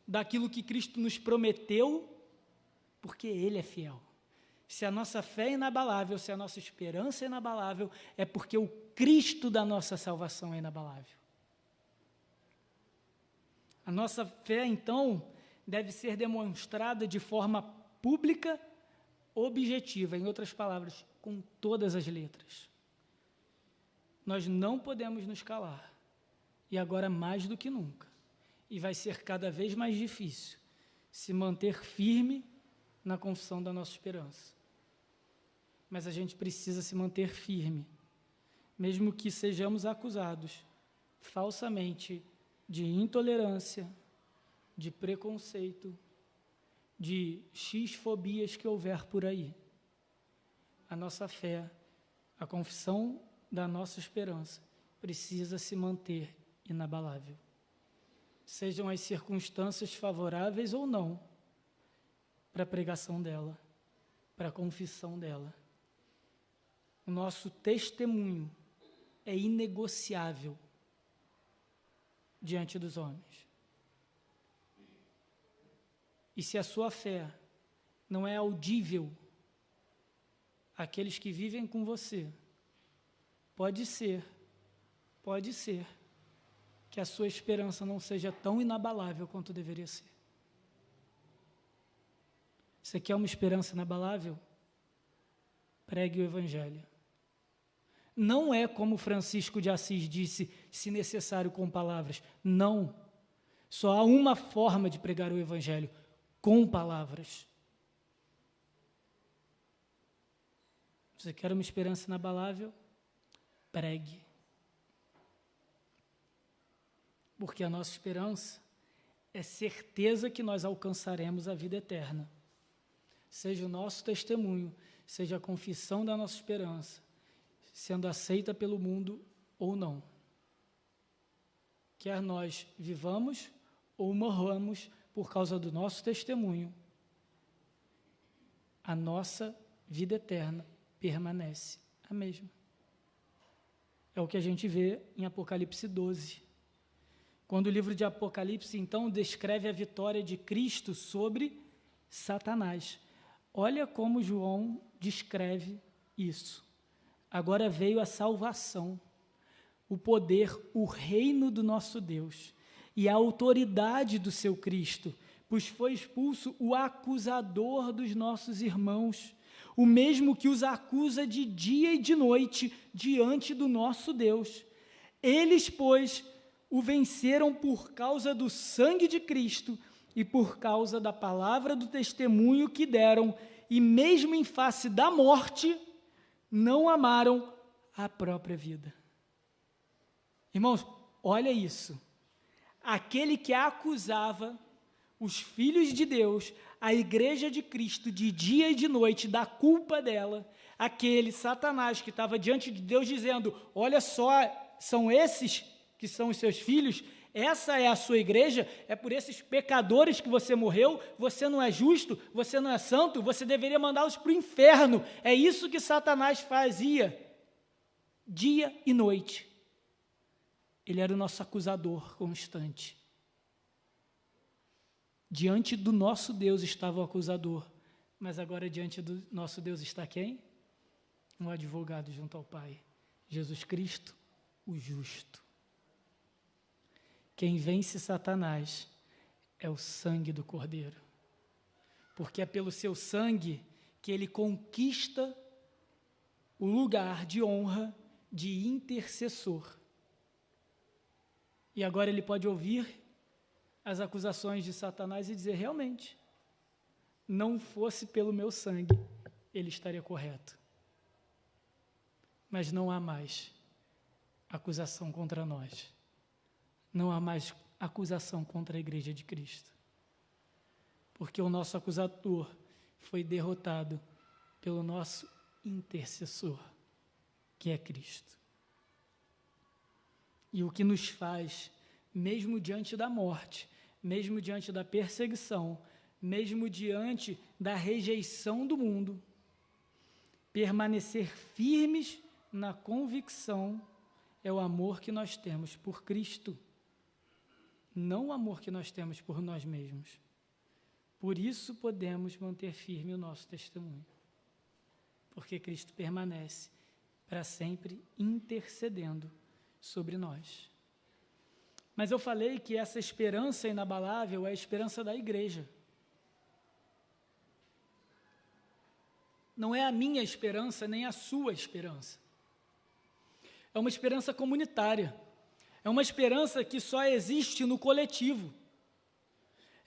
daquilo que Cristo nos prometeu, porque Ele é fiel. Se a nossa fé é inabalável, se a nossa esperança é inabalável, é porque o Cristo da nossa salvação é inabalável. A nossa fé, então, deve ser demonstrada de forma pública, objetiva, em outras palavras, com todas as letras. Nós não podemos nos calar, e agora mais do que nunca, e vai ser cada vez mais difícil se manter firme na confissão da nossa esperança. Mas a gente precisa se manter firme, mesmo que sejamos acusados falsamente de intolerância, de preconceito, de x-fobias que houver por aí. A nossa fé, a confissão da nossa esperança, precisa se manter inabalável. Sejam as circunstâncias favoráveis ou não, para a pregação dela, para a confissão dela. O nosso testemunho é inegociável diante dos homens. E se a sua fé não é audível àqueles que vivem com você, pode ser que a sua esperança não seja tão inabalável quanto deveria ser. Você quer uma esperança inabalável? Pregue o Evangelho. Não é como Francisco de Assis disse, se necessário com palavras. Não. Só há uma forma de pregar o Evangelho, com palavras. Você quer uma esperança inabalável? Pregue. Porque a nossa esperança é certeza que nós alcançaremos a vida eterna. Seja o nosso testemunho, seja a confissão da nossa esperança, sendo aceita pelo mundo ou não. Quer nós vivamos ou morramos por causa do nosso testemunho, a nossa vida eterna permanece a mesma. É o que a gente vê em Apocalipse 12. Quando o livro de Apocalipse, então, descreve a vitória de Cristo sobre Satanás. Olha como João descreve isso. Agora veio a salvação, o poder, o reino do nosso Deus e a autoridade do seu Cristo, pois foi expulso o acusador dos nossos irmãos, o mesmo que os acusa de dia e de noite diante do nosso Deus. Eles, pois, o venceram por causa do sangue de Cristo e por causa da palavra do testemunho que deram, e mesmo em face da morte, não amaram a própria vida. Irmãos, olha isso. Aquele que acusava os filhos de Deus, a igreja de Cristo, de dia e de noite, da culpa dela, aquele Satanás que estava diante de Deus dizendo, olha só, são esses que são os seus filhos, essa é a sua igreja, é por esses pecadores que você morreu, você não é justo, você não é santo, você deveria mandá-los para o inferno. É isso que Satanás fazia, dia e noite. Ele era o nosso acusador constante. Diante do nosso Deus estava o acusador, mas agora diante do nosso Deus está quem? Um advogado junto ao Pai, Jesus Cristo, o justo. Quem vence Satanás é o sangue do Cordeiro, porque é pelo seu sangue que ele conquista o lugar de honra de intercessor. E agora ele pode ouvir as acusações de Satanás e dizer, realmente, não fosse pelo meu sangue, ele estaria correto. Mas não há mais acusação contra nós. Não há mais acusação contra a igreja de Cristo. Porque o nosso acusador foi derrotado pelo nosso intercessor, que é Cristo. E o que nos faz, mesmo diante da morte, mesmo diante da perseguição, mesmo diante da rejeição do mundo, permanecer firmes na convicção é o amor que nós temos por Cristo, não o amor que nós temos por nós mesmos. Por isso podemos manter firme o nosso testemunho, porque Cristo permanece para sempre intercedendo sobre nós. Mas eu falei que essa esperança inabalável é a esperança da igreja. Não é a minha esperança, nem a sua esperança. É uma esperança comunitária. É uma esperança que só existe no coletivo.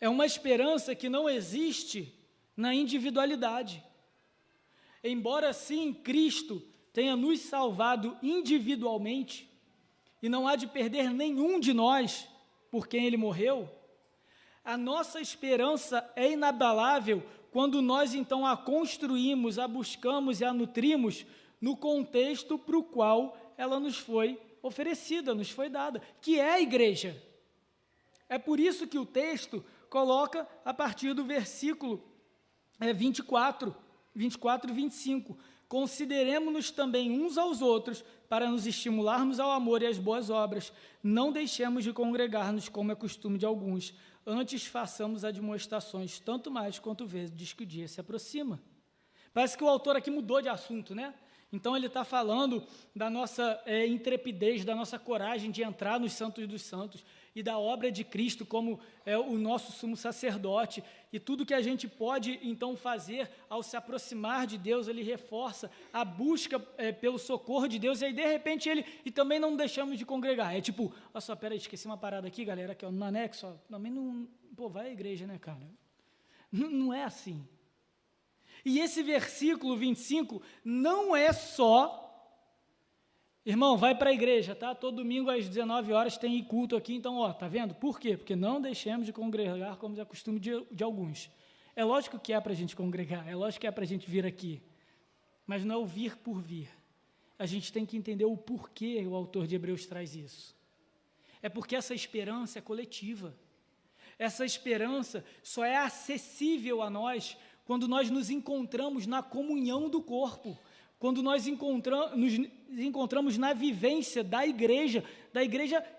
É uma esperança que não existe na individualidade. Embora, sim, Cristo tenha nos salvado individualmente, e não há de perder nenhum de nós por quem Ele morreu, a nossa esperança é inabalável quando nós, então, a construímos, a buscamos e a nutrimos no contexto para o qual ela nos foi oferecida, nos foi dada, que é a igreja. É por isso que o texto coloca a partir do versículo 24 e 25, consideremo-nos também uns aos outros para nos estimularmos ao amor e às boas obras, não deixemos de congregar-nos como é costume de alguns, antes façamos admoestações, tanto mais quanto vezes que o dia se aproxima. Parece que o autor aqui mudou de assunto, né? Então, ele está falando da nossa intrepidez, da nossa coragem de entrar nos santos dos santos e da obra de Cristo como o nosso sumo sacerdote e tudo que a gente pode, então, fazer ao se aproximar de Deus. Ele reforça a busca pelo socorro de Deus e aí, de repente, e também não deixamos de congregar. É tipo, olha só, peraí, esqueci uma parada aqui, galera, aqui, ó, no anexo, ó, também não, pô, vai à igreja, né, cara? Não é assim. E esse versículo 25 não é só, irmão, vai para a igreja, tá? Todo domingo às 19 horas tem culto aqui, então, ó, tá vendo? Por quê? Porque não deixemos de congregar como é costume de alguns. É lógico que é para a gente congregar, é lógico que é para a gente vir aqui, mas não é o vir por vir. A gente tem que entender o porquê o autor de Hebreus traz isso. É porque essa esperança é coletiva. Essa esperança só é acessível a nós quando nós nos encontramos na comunhão do corpo, quando nós nos encontramos na vivência da igreja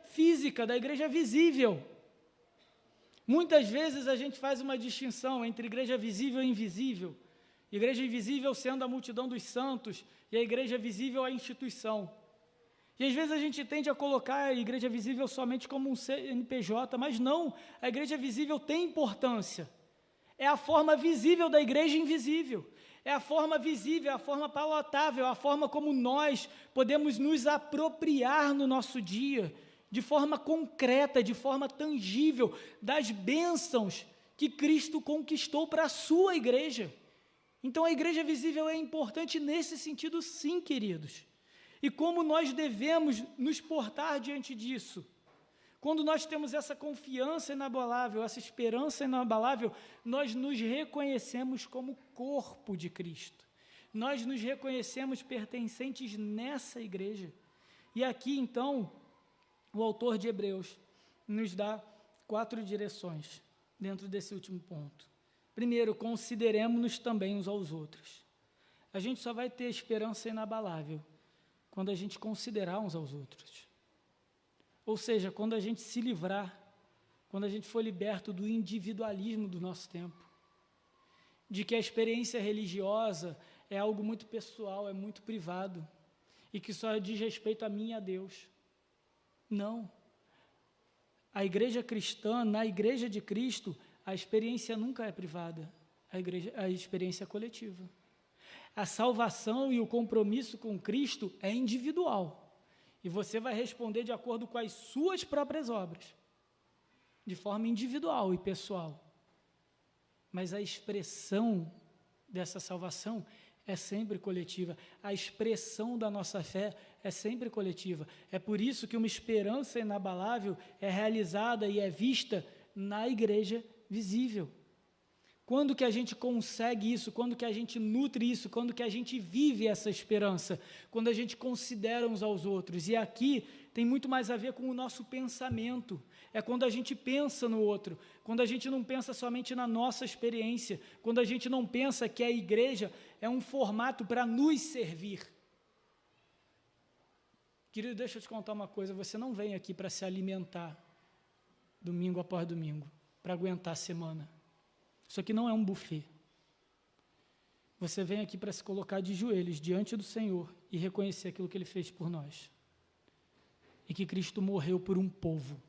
física, da igreja visível. Muitas vezes a gente faz uma distinção entre igreja visível e invisível, Igreja invisível sendo a multidão dos santos e a igreja visível a instituição. E às vezes a gente tende a colocar a igreja visível somente como um CNPJ, mas não, a igreja visível tem importância. É a forma visível da igreja invisível. É a forma visível, é a forma palatável, a forma como nós podemos nos apropriar no nosso dia, de forma concreta, de forma tangível, das bênçãos que Cristo conquistou para a sua igreja. Então a igreja visível é importante nesse sentido, sim, queridos. E como nós devemos nos portar diante disso? Quando nós temos essa confiança inabalável, essa esperança inabalável, nós nos reconhecemos como corpo de Cristo. Nós nos reconhecemos pertencentes nessa igreja. E aqui, então, o autor de Hebreus nos dá 4 direções dentro desse último ponto. Primeiro, consideremos-nos também uns aos outros. A gente só vai ter esperança inabalável quando a gente considerar uns aos outros. Ou seja, quando a gente se livrar, quando a gente for liberto do individualismo do nosso tempo, de que a experiência religiosa é algo muito pessoal, é muito privado, e que só diz respeito a mim e a Deus. Não. A igreja cristã, na igreja de Cristo, a experiência nunca é privada, a experiência é coletiva. A salvação e o compromisso com Cristo é individual. E você vai responder de acordo com as suas próprias obras, de forma individual e pessoal. Mas a expressão dessa salvação é sempre coletiva. A expressão da nossa fé é sempre coletiva. É por isso que uma esperança inabalável é realizada e é vista na igreja visível. Quando que a gente consegue isso? Quando que a gente nutre isso? Quando que a gente vive essa esperança? Quando a gente considera uns aos outros. E aqui tem muito mais a ver com o nosso pensamento. É quando a gente pensa no outro. Quando a gente não pensa somente na nossa experiência. Quando a gente não pensa que a igreja é um formato para nos servir. Querido, deixa eu te contar uma coisa. Você não vem aqui para se alimentar domingo após domingo, para aguentar a semana. Isso aqui não é um buffet. Você vem aqui para se colocar de joelhos diante do Senhor e reconhecer aquilo que Ele fez por nós. E que Cristo morreu por um povo.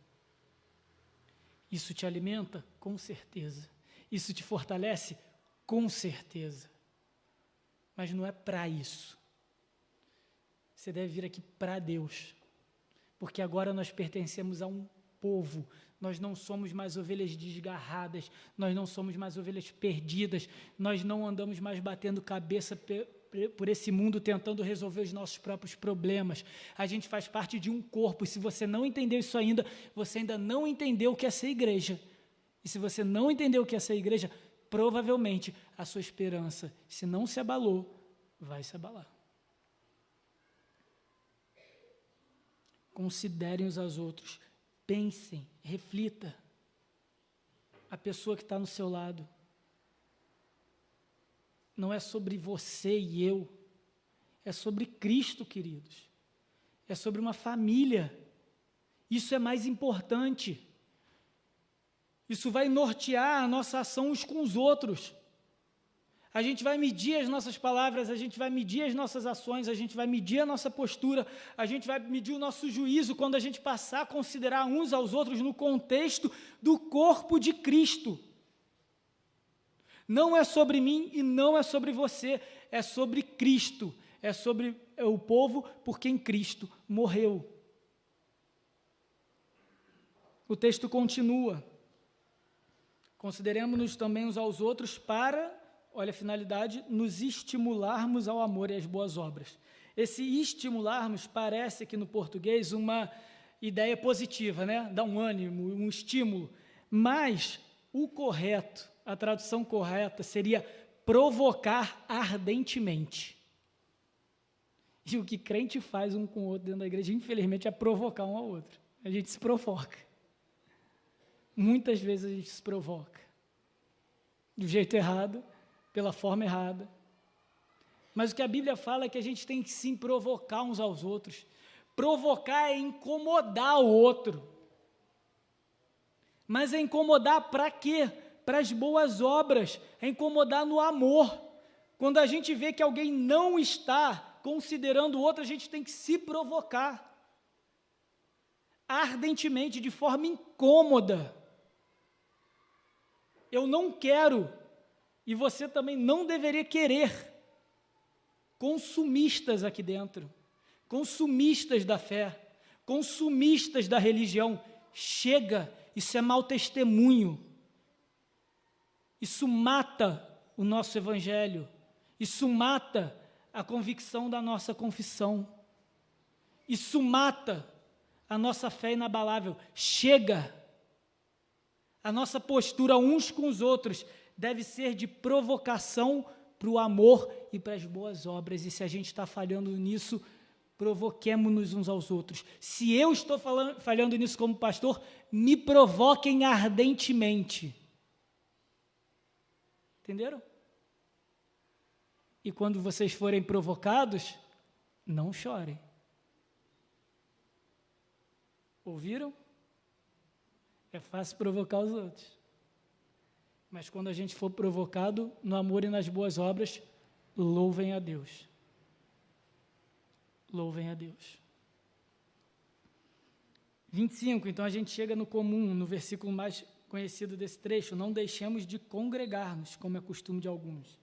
Isso te alimenta? Com certeza. Isso te fortalece? Com certeza. Mas não é para isso. Você deve vir aqui para Deus. Porque agora nós pertencemos a um povo. Nós não somos mais ovelhas desgarradas, nós não somos mais ovelhas perdidas, nós não andamos mais batendo cabeça por esse mundo tentando resolver os nossos próprios problemas. A gente faz parte de um corpo, e se você não entendeu isso ainda, você ainda não entendeu o que é ser igreja. E se você não entendeu o que é ser igreja, provavelmente a sua esperança, se não se abalou, vai se abalar. Considerem uns aos outros. Pensem, reflita. A pessoa que está no seu lado. Não é sobre você e eu. É sobre Cristo, queridos. É sobre uma família. Isso é mais importante. Isso vai nortear a nossa ação uns com os outros. A gente vai medir as nossas palavras, a gente vai medir as nossas ações, a gente vai medir a nossa postura, a gente vai medir o nosso juízo quando a gente passar a considerar uns aos outros no contexto do corpo de Cristo. Não é sobre mim e não é sobre você, é sobre Cristo, é sobre o povo por quem Cristo morreu. O texto continua. Consideremos-nos também uns aos outros para... Olha a finalidade, nos estimularmos ao amor e às boas obras. Esse estimularmos parece aqui no português uma ideia positiva, né? Dá um ânimo, um estímulo. Mas o correto, a tradução correta seria provocar ardentemente. E o que crente faz um com o outro dentro da igreja, infelizmente, é provocar um ao outro. A gente se provoca. Muitas vezes a gente se provoca. Do jeito errado, pela forma errada. Mas o que a Bíblia fala é que a gente tem que sim provocar uns aos outros. Provocar é incomodar o outro. Mas é incomodar para quê? Para as boas obras. É incomodar no amor. Quando a gente vê que alguém não está considerando o outro, a gente tem que se provocar ardentemente, de forma incômoda. Eu não quero, e você também não deveria querer, consumistas aqui dentro, consumistas da fé, consumistas da religião. Chega, isso é mau testemunho. Isso mata o nosso evangelho. Isso mata a convicção da nossa confissão. Isso mata a nossa fé inabalável. Chega! A nossa postura uns com os outros deve ser de provocação para o amor e para as boas obras. E se a gente está falhando nisso, provoquemo-nos uns aos outros. Se eu estou falhando nisso como pastor, me provoquem ardentemente. Entenderam? E quando vocês forem provocados, não chorem. Ouviram? É fácil provocar os outros. Mas quando a gente for provocado no amor e nas boas obras, louvem a Deus. Louvem a Deus. 25, então a gente chega no comum, no versículo mais conhecido desse trecho: não deixemos de congregar-nos, como é costume de alguns.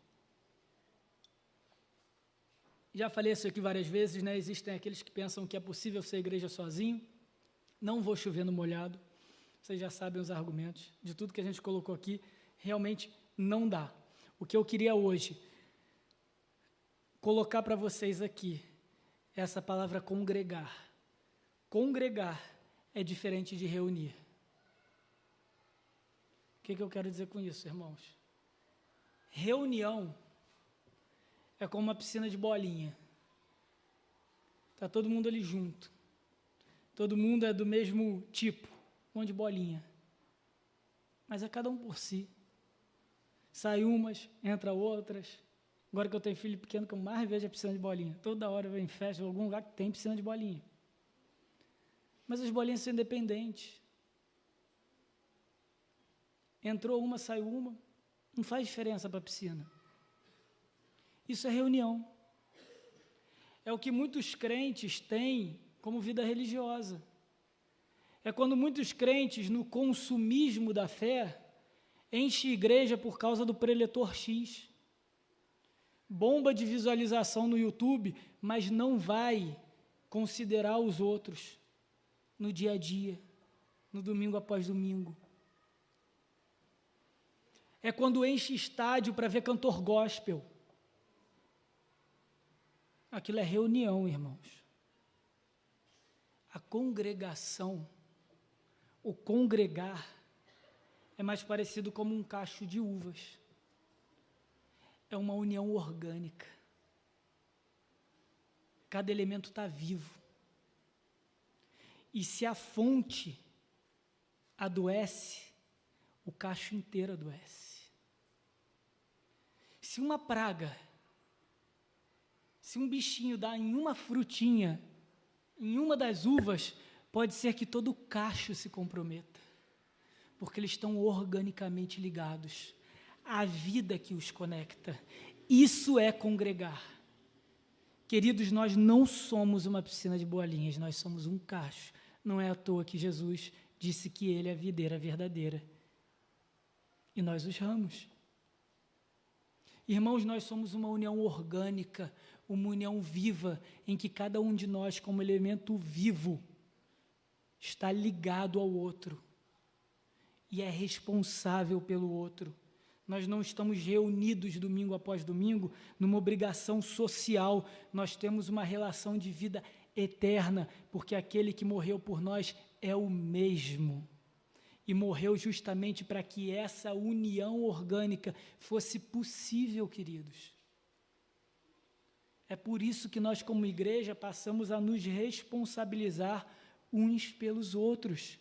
Já falei isso aqui várias vezes, né? Existem aqueles que pensam que é possível ser igreja sozinho. Não vou chover no molhado. Vocês já sabem os argumentos. De tudo que a gente colocou aqui, realmente não dá. O que eu queria hoje colocar para vocês aqui é essa palavra congregar. Congregar é diferente de reunir. O que eu quero dizer com isso, irmãos? Reunião é como uma piscina de bolinha. Está todo mundo ali junto. Todo mundo é do mesmo tipo, um monte de bolinha. Mas é cada um por si. Sai umas, entra outras. Agora que eu tenho filho pequeno, que eu mais vejo a piscina de bolinha. Toda hora eu venho em festa, em algum lugar que tem piscina de bolinha. Mas as bolinhas são independentes. Entrou uma, saiu uma. Não faz diferença para a piscina. Isso é reunião. É o que muitos crentes têm como vida religiosa. É quando muitos crentes, no consumismo da fé, enchem igreja por causa do preletor X. Bomba de visualização no YouTube, mas não vai considerar os outros no dia a dia, no domingo após domingo. É quando enche estádio para ver cantor gospel. Aquilo é reunião, irmãos. A congregação, o congregar, é mais parecido como um cacho de uvas. É uma união orgânica. Cada elemento está vivo. E se a fonte adoece, o cacho inteiro adoece. Se uma praga, se um bichinho dá em uma frutinha, em uma das uvas, pode ser que todo o cacho se comprometa, porque eles estão organicamente ligados à vida que os conecta. Isso é congregar. Queridos, nós não somos uma piscina de bolinhas, nós somos um cacho. Não é à toa que Jesus disse que Ele é a videira verdadeira. E nós os ramos. Irmãos, nós somos uma união orgânica, uma união viva, em que cada um de nós, como elemento vivo, está ligado ao outro e é responsável pelo outro. Nós não estamos reunidos domingo após domingo numa obrigação social, nós temos uma relação de vida eterna, porque aquele que morreu por nós é o mesmo. E morreu justamente para que essa união orgânica fosse possível, queridos. É por isso que nós, como igreja, passamos a nos responsabilizar uns pelos outros.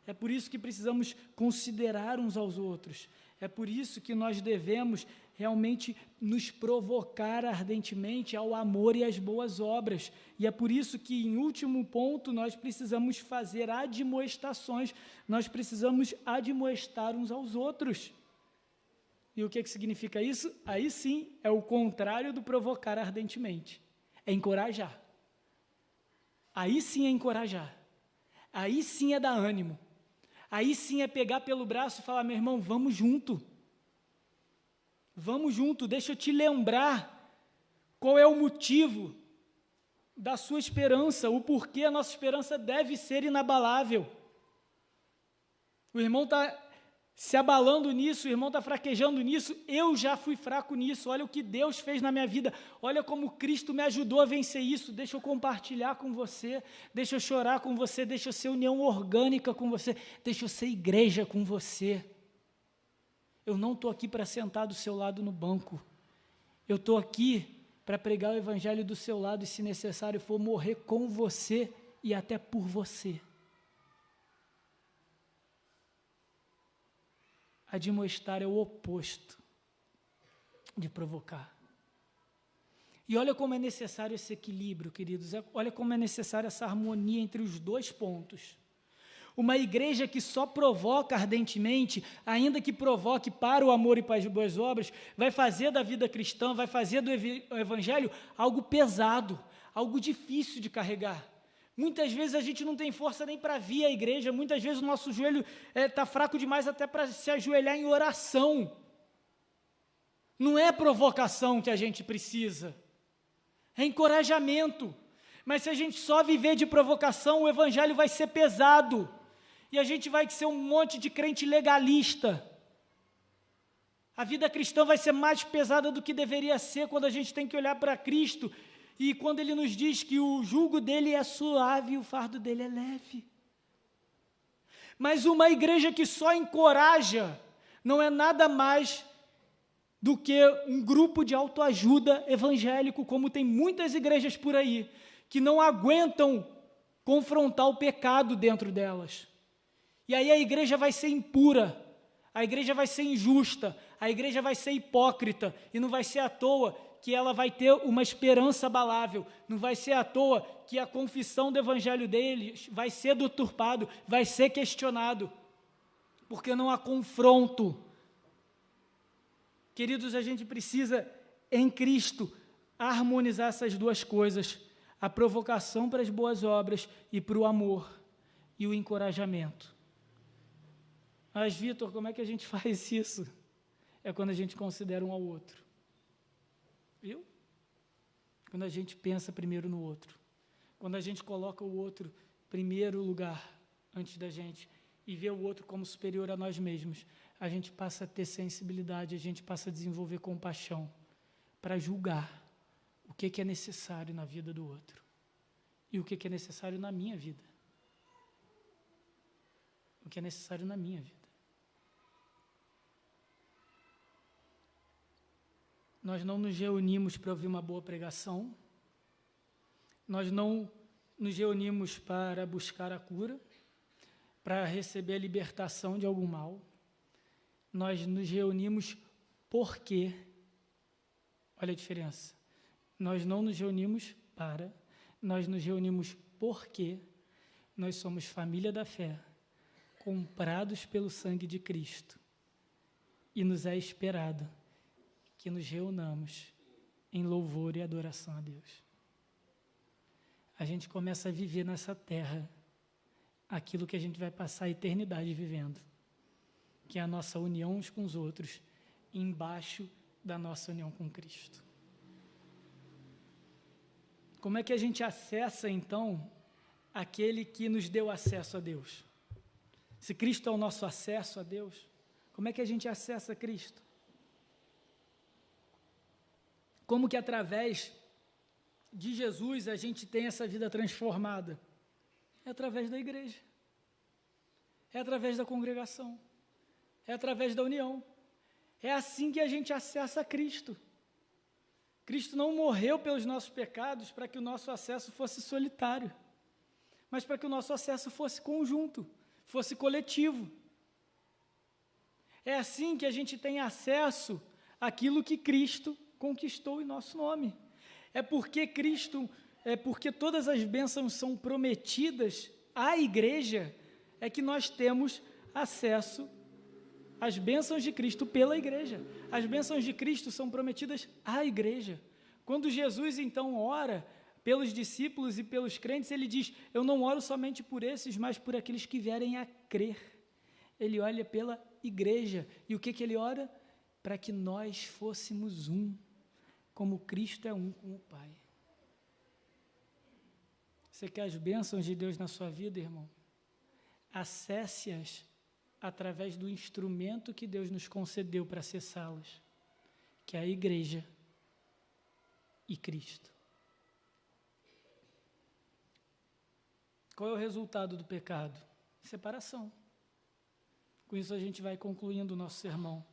É por isso que precisamos considerar uns aos outros. É por isso que nós devemos realmente nos provocar ardentemente ao amor e às boas obras. E é por isso que, em último ponto, nós precisamos fazer admoestações, nós precisamos admoestar uns aos outros. E o que significa isso? Aí sim é o contrário do provocar ardentemente. É encorajar. Aí sim é encorajar. Aí sim é dar ânimo. Aí sim é pegar pelo braço e falar, meu irmão, vamos junto. Vamos junto, deixa eu te lembrar qual é o motivo da sua esperança, o porquê a nossa esperança deve ser inabalável. O irmão está se abalando nisso, o irmão está fraquejando nisso, eu já fui fraco nisso, olha o que Deus fez na minha vida, olha como Cristo me ajudou a vencer isso, deixa eu compartilhar com você, deixa eu chorar com você, deixa eu ser união orgânica com você, deixa eu ser igreja com você. Eu não estou aqui para sentar do seu lado no banco, eu estou aqui para pregar o evangelho do seu lado e, se necessário for, morrer com você e até por você. Admoestar é o oposto de provocar. E olha como é necessário esse equilíbrio, queridos, olha como é necessária essa harmonia entre os dois pontos. Uma igreja que só provoca ardentemente, ainda que provoque para o amor e para as boas obras, vai fazer da vida cristã, vai fazer do evangelho algo pesado, algo difícil de carregar. Muitas vezes a gente não tem força nem para vir à igreja, muitas vezes o nosso joelho está fraco demais até para se ajoelhar em oração. Não é provocação que a gente precisa, é encorajamento. Mas se a gente só viver de provocação, o evangelho vai ser pesado. E a gente vai ser um monte de crente legalista. A vida cristã vai ser mais pesada do que deveria ser quando a gente tem que olhar para Cristo e quando Ele nos diz que o jugo dele é suave e o fardo dele é leve. Mas uma igreja que só encoraja não é nada mais do que um grupo de autoajuda evangélico, como tem muitas igrejas por aí, que não aguentam confrontar o pecado dentro delas. E aí a igreja vai ser impura, a igreja vai ser injusta, a igreja vai ser hipócrita, e não vai ser à toa que ela vai ter uma esperança abalável, não vai ser à toa que a confissão do evangelho deles vai ser deturpado, vai ser questionado, porque não há confronto. Queridos, a gente precisa, em Cristo, harmonizar essas duas coisas, a provocação para as boas obras e para o amor e o encorajamento. Mas, Vitor, como é que a gente faz isso? É quando a gente considera um ao outro. Viu? Quando a gente pensa primeiro no outro. Quando a gente coloca o outro em primeiro lugar antes da gente e vê o outro como superior a nós mesmos, a gente passa a ter sensibilidade, a gente passa a desenvolver compaixão para julgar o que é necessário na vida do outro e o que é necessário na minha vida. O que é necessário na minha vida. Nós não nos reunimos para ouvir uma boa pregação, nós não nos reunimos para buscar a cura, para receber a libertação de algum mal, nós nos reunimos porque, olha a diferença, nós não nos reunimos para, nós nos reunimos porque nós somos família da fé, comprados pelo sangue de Cristo, e nos é esperado que nos reunamos em louvor e adoração a Deus. A gente começa a viver nessa terra aquilo que a gente vai passar a eternidade vivendo, que é a nossa união uns com os outros, embaixo da nossa união com Cristo. Como é que a gente acessa, então, aquele que nos deu acesso a Deus? Se Cristo é o nosso acesso a Deus, como é que a gente acessa Cristo? Como que através de Jesus a gente tem essa vida transformada? É através da igreja, é através da congregação, é através da união. É assim que a gente acessa Cristo. Cristo não morreu pelos nossos pecados para que o nosso acesso fosse solitário, mas para que o nosso acesso fosse conjunto, fosse coletivo. É assim que a gente tem acesso àquilo que Cristo conquistou em nosso nome. É porque todas as bênçãos são prometidas à igreja, é que nós temos acesso as bênçãos de Cristo pela igreja. As bênçãos de Cristo são prometidas à igreja. Quando Jesus, então, ora pelos discípulos e pelos crentes, ele diz, eu não oro somente por esses, mas por aqueles que vierem a crer. Ele olha pela igreja. E o que ele ora? Para que nós fôssemos um, como Cristo é um com o Pai. Você quer as bênçãos de Deus na sua vida, irmão? Acesse-as através do instrumento que Deus nos concedeu para acessá-las, que é a igreja e Cristo. Qual é o resultado do pecado? Separação. Com isso a gente vai concluindo o nosso sermão.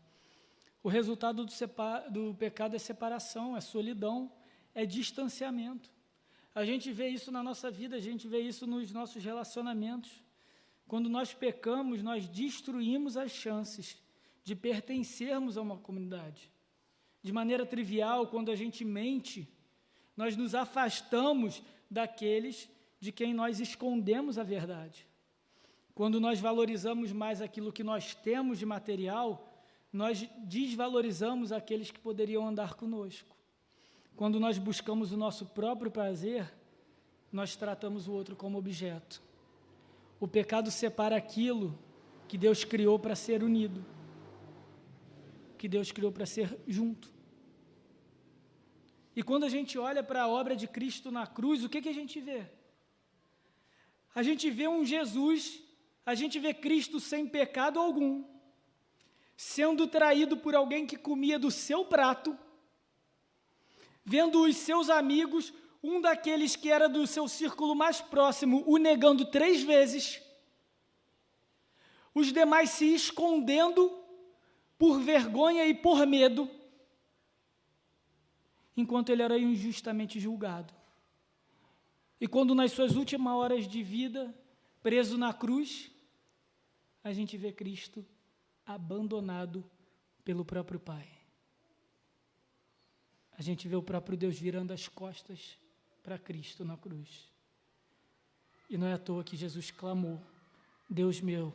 O resultado do pecado é separação, é solidão, é distanciamento. A gente vê isso na nossa vida, a gente vê isso nos nossos relacionamentos. Quando nós pecamos, nós destruímos as chances de pertencermos a uma comunidade. De maneira trivial, quando a gente mente, nós nos afastamos daqueles de quem nós escondemos a verdade. Quando nós valorizamos mais aquilo que nós temos de material, nós desvalorizamos aqueles que poderiam andar conosco. Quando nós buscamos o nosso próprio prazer, nós tratamos o outro como objeto. O pecado separa aquilo que Deus criou para ser unido, que Deus criou para ser junto. E quando a gente olha para a obra de Cristo na cruz, o que a gente vê? A gente vê um Jesus, a gente vê Cristo sem pecado algum, sendo traído por alguém que comia do seu prato, vendo os seus amigos, um daqueles que era do seu círculo mais próximo, o negando 3 vezes, os demais se escondendo por vergonha e por medo, enquanto ele era injustamente julgado. E quando nas suas últimas horas de vida, preso na cruz, a gente vê Cristo abandonado pelo próprio Pai. A gente vê o próprio Deus virando as costas para Cristo na cruz. E não é à toa que Jesus clamou, Deus meu,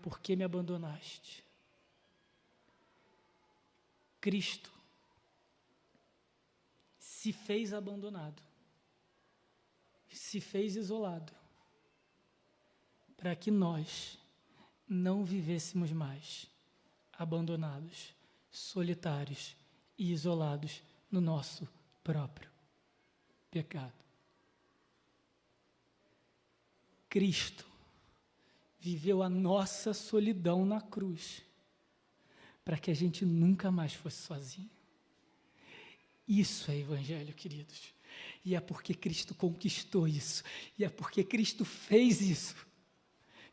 por que me abandonaste? Cristo se fez abandonado, se fez isolado, para que nós não vivêssemos mais abandonados, solitários e isolados no nosso próprio pecado. Cristo viveu a nossa solidão na cruz, para que a gente nunca mais fosse sozinho. Isso é evangelho, queridos. E é porque Cristo conquistou isso, e é porque Cristo fez isso,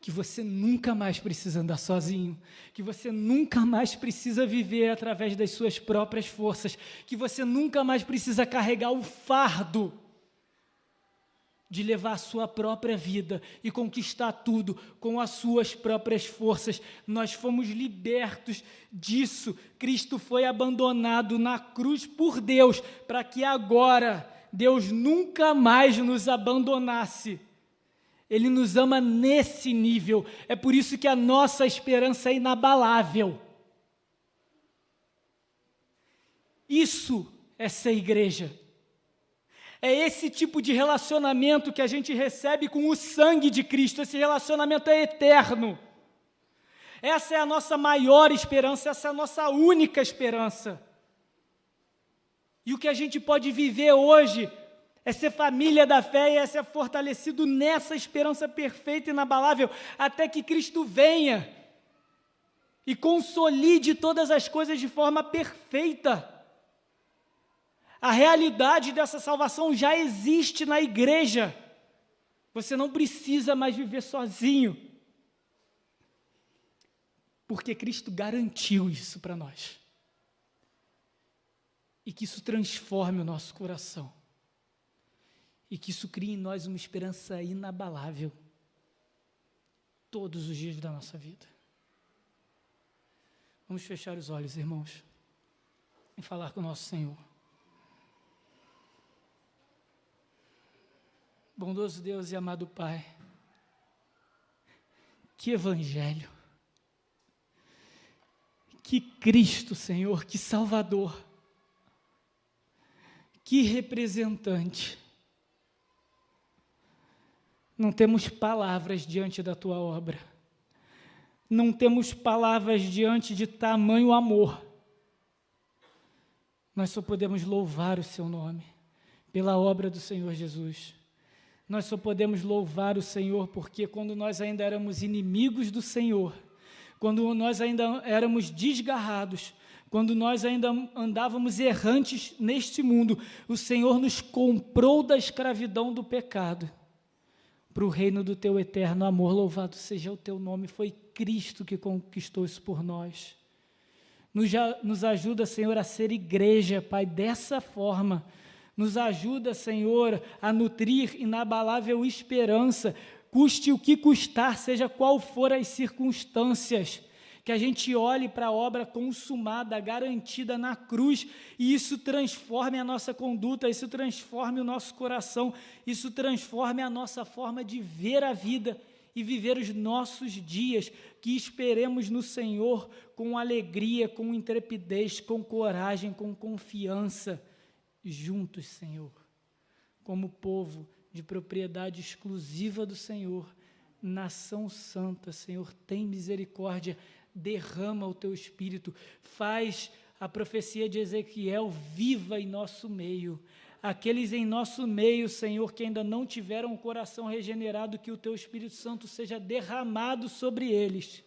que você nunca mais precisa andar sozinho, que você nunca mais precisa viver através das suas próprias forças, que você nunca mais precisa carregar o fardo de levar a sua própria vida e conquistar tudo com as suas próprias forças. Nós fomos libertos disso. Cristo foi abandonado na cruz por Deus, para que agora Deus nunca mais nos abandonasse. Ele nos ama nesse nível. É por isso que a nossa esperança é inabalável. Isso é ser igreja. É esse tipo de relacionamento que a gente recebe com o sangue de Cristo. Esse relacionamento é eterno. Essa é a nossa maior esperança, essa é a nossa única esperança. E o que a gente pode viver hoje é ser família da fé e é ser fortalecido nessa esperança perfeita e inabalável, até que Cristo venha e consolide todas as coisas de forma perfeita. A realidade dessa salvação já existe na igreja. Você não precisa mais viver sozinho, porque Cristo garantiu isso para nós. E que isso transforme o nosso coração. E que isso crie em nós uma esperança inabalável todos os dias da nossa vida. Vamos fechar os olhos, irmãos, e falar com o nosso Senhor. Bondoso Deus e amado Pai, que evangelho, Que Cristo, Senhor, que Salvador, que representante. Não temos palavras diante da tua obra. Não temos palavras diante de tamanho amor. Nós só podemos louvar o seu nome pela obra do Senhor Jesus. Nós só podemos louvar o Senhor porque quando nós ainda éramos inimigos do Senhor, quando nós ainda éramos desgarrados, quando nós ainda andávamos errantes neste mundo, o Senhor nos comprou da escravidão do pecado para o reino do teu eterno amor. Louvado seja o teu nome. Foi Cristo que conquistou isso por nós. Nos ajuda, Senhor, a ser igreja, Pai, dessa forma. Nos ajuda, Senhor, a nutrir inabalável esperança, custe o que custar, seja qual for as circunstâncias, que a gente olhe para a obra consumada, garantida na cruz, e isso transforme a nossa conduta, isso transforme o nosso coração, isso transforme a nossa forma de ver a vida e viver os nossos dias, que esperemos no Senhor com alegria, com intrepidez, com coragem, com confiança, juntos, Senhor, como povo de propriedade exclusiva do Senhor, nação santa. Senhor, tem misericórdia, derrama o teu Espírito, faz a profecia de Ezequiel viva em nosso meio. Aqueles em nosso meio, Senhor, que ainda não tiveram o coração regenerado, que o teu Espírito Santo seja derramado sobre eles,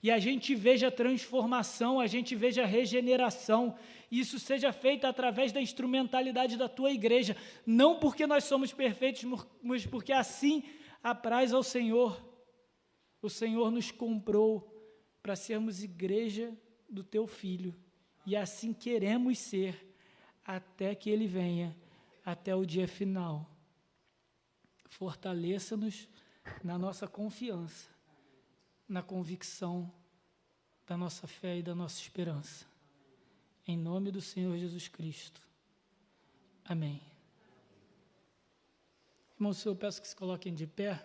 e a gente veja a transformação, a gente veja a regeneração, e isso seja feito através da instrumentalidade da tua igreja, não porque nós somos perfeitos, mas porque assim apraz ao Senhor. O Senhor nos comprou para sermos igreja do teu Filho, e assim queremos ser, até que Ele venha, até o dia final. Fortaleça-nos na nossa confiança, na convicção da nossa fé e da nossa esperança. Em nome do Senhor Jesus Cristo. Amém. Irmãos, eu peço que se coloquem de pé.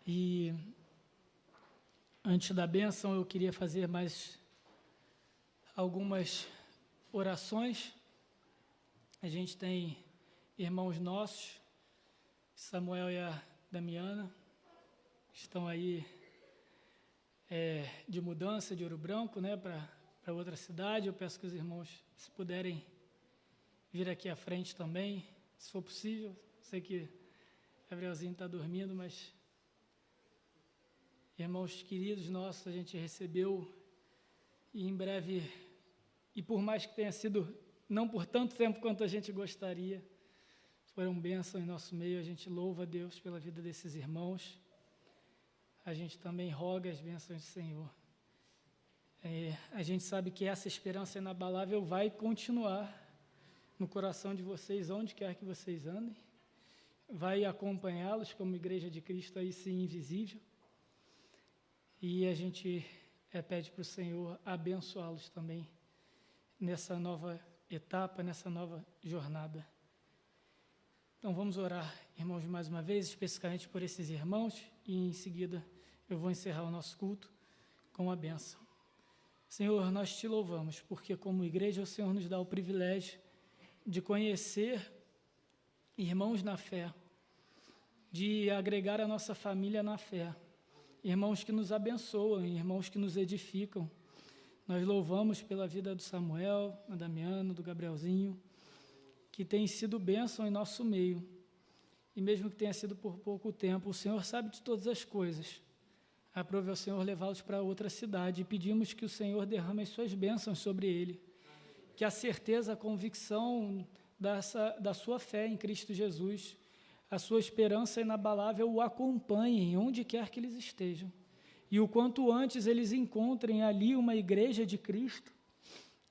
E antes da bênção, eu queria fazer mais algumas orações. A gente tem irmãos nossos, Samuel e a Damiana, que estão aí de mudança de Ouro Branco, né, para outra cidade. Eu peço que os irmãos, se puderem, vir aqui à frente também, se for possível. Sei que Gabrielzinho está dormindo, mas, irmãos queridos nossos, a gente recebeu, e em breve, e por mais que tenha sido não por tanto tempo quanto a gente gostaria, foram bênção em nosso meio. A gente louva a Deus pela vida desses irmãos. A gente também roga as bênçãos do Senhor. A gente sabe que essa esperança inabalável vai continuar no coração de vocês, onde quer que vocês andem, vai acompanhá-los como igreja de Cristo, aí sim, invisível, e a gente pede para o Senhor abençoá-los também nessa nova etapa, nessa nova jornada. Então vamos orar, irmãos, mais uma vez, especificamente por esses irmãos, e em seguida eu vou encerrar o nosso culto com a bênção. Senhor, nós te louvamos, porque como igreja o Senhor nos dá o privilégio de conhecer irmãos na fé, de agregar a nossa família na fé, irmãos que nos abençoam, irmãos que nos edificam. Nós louvamos pela vida do Samuel, do Damiano, do Gabrielzinho, que tem sido bênção em nosso meio, e mesmo que tenha sido por pouco tempo, o Senhor sabe de todas as coisas. Aprove ao Senhor levá-los para outra cidade, e pedimos que o Senhor derrame as suas bênçãos sobre ele, que a certeza, a convicção da sua fé em Cristo Jesus, a sua esperança inabalável o acompanhem onde quer que eles estejam, e o quanto antes eles encontrem ali uma igreja de Cristo,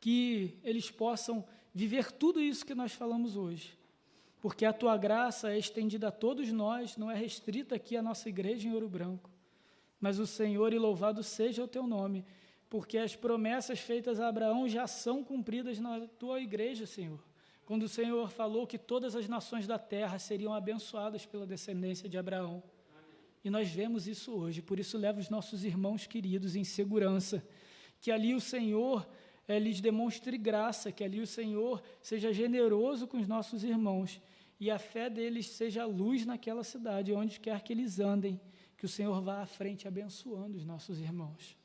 que eles possam viver tudo isso que nós falamos hoje, porque a tua graça é estendida a todos nós, não é restrita aqui à nossa igreja em Ouro Branco, mas o Senhor, e louvado seja o teu nome, porque as promessas feitas a Abraão já são cumpridas na tua igreja, Senhor, quando o Senhor falou que todas as nações da terra seriam abençoadas pela descendência de Abraão. E nós vemos isso hoje, por isso leva os nossos irmãos queridos em segurança, que ali o Senhor lhes demonstre graça, que ali o Senhor seja generoso com os nossos irmãos e a fé deles seja luz naquela cidade, onde quer que eles andem, que o Senhor vá à frente abençoando os nossos irmãos.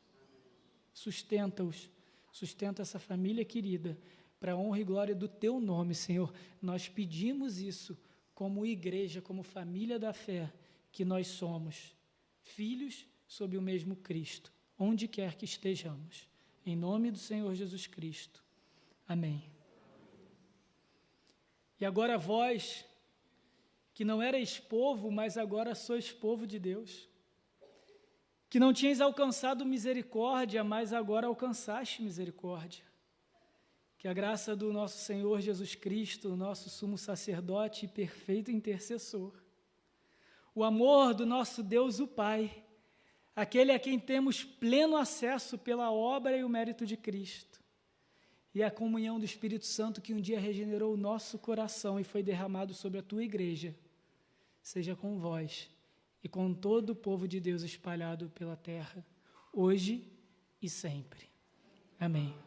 Sustenta-os, sustenta essa família querida, para a honra e glória do Teu nome, Senhor. Nós pedimos isso como igreja, como família da fé, que nós somos, filhos sob o mesmo Cristo, onde quer que estejamos. Em nome do Senhor Jesus Cristo. Amém. E agora vós, que não erais povo, mas agora sois povo de Deus, que não tinhais alcançado misericórdia, mas agora alcançaste misericórdia. Que a graça do nosso Senhor Jesus Cristo, nosso sumo sacerdote e perfeito intercessor, o amor do nosso Deus, o Pai, aquele a quem temos pleno acesso pela obra e o mérito de Cristo, e a comunhão do Espírito Santo que um dia regenerou o nosso coração e foi derramado sobre a tua igreja, seja com vós e com todo o povo de Deus espalhado pela terra, hoje e sempre. Amém.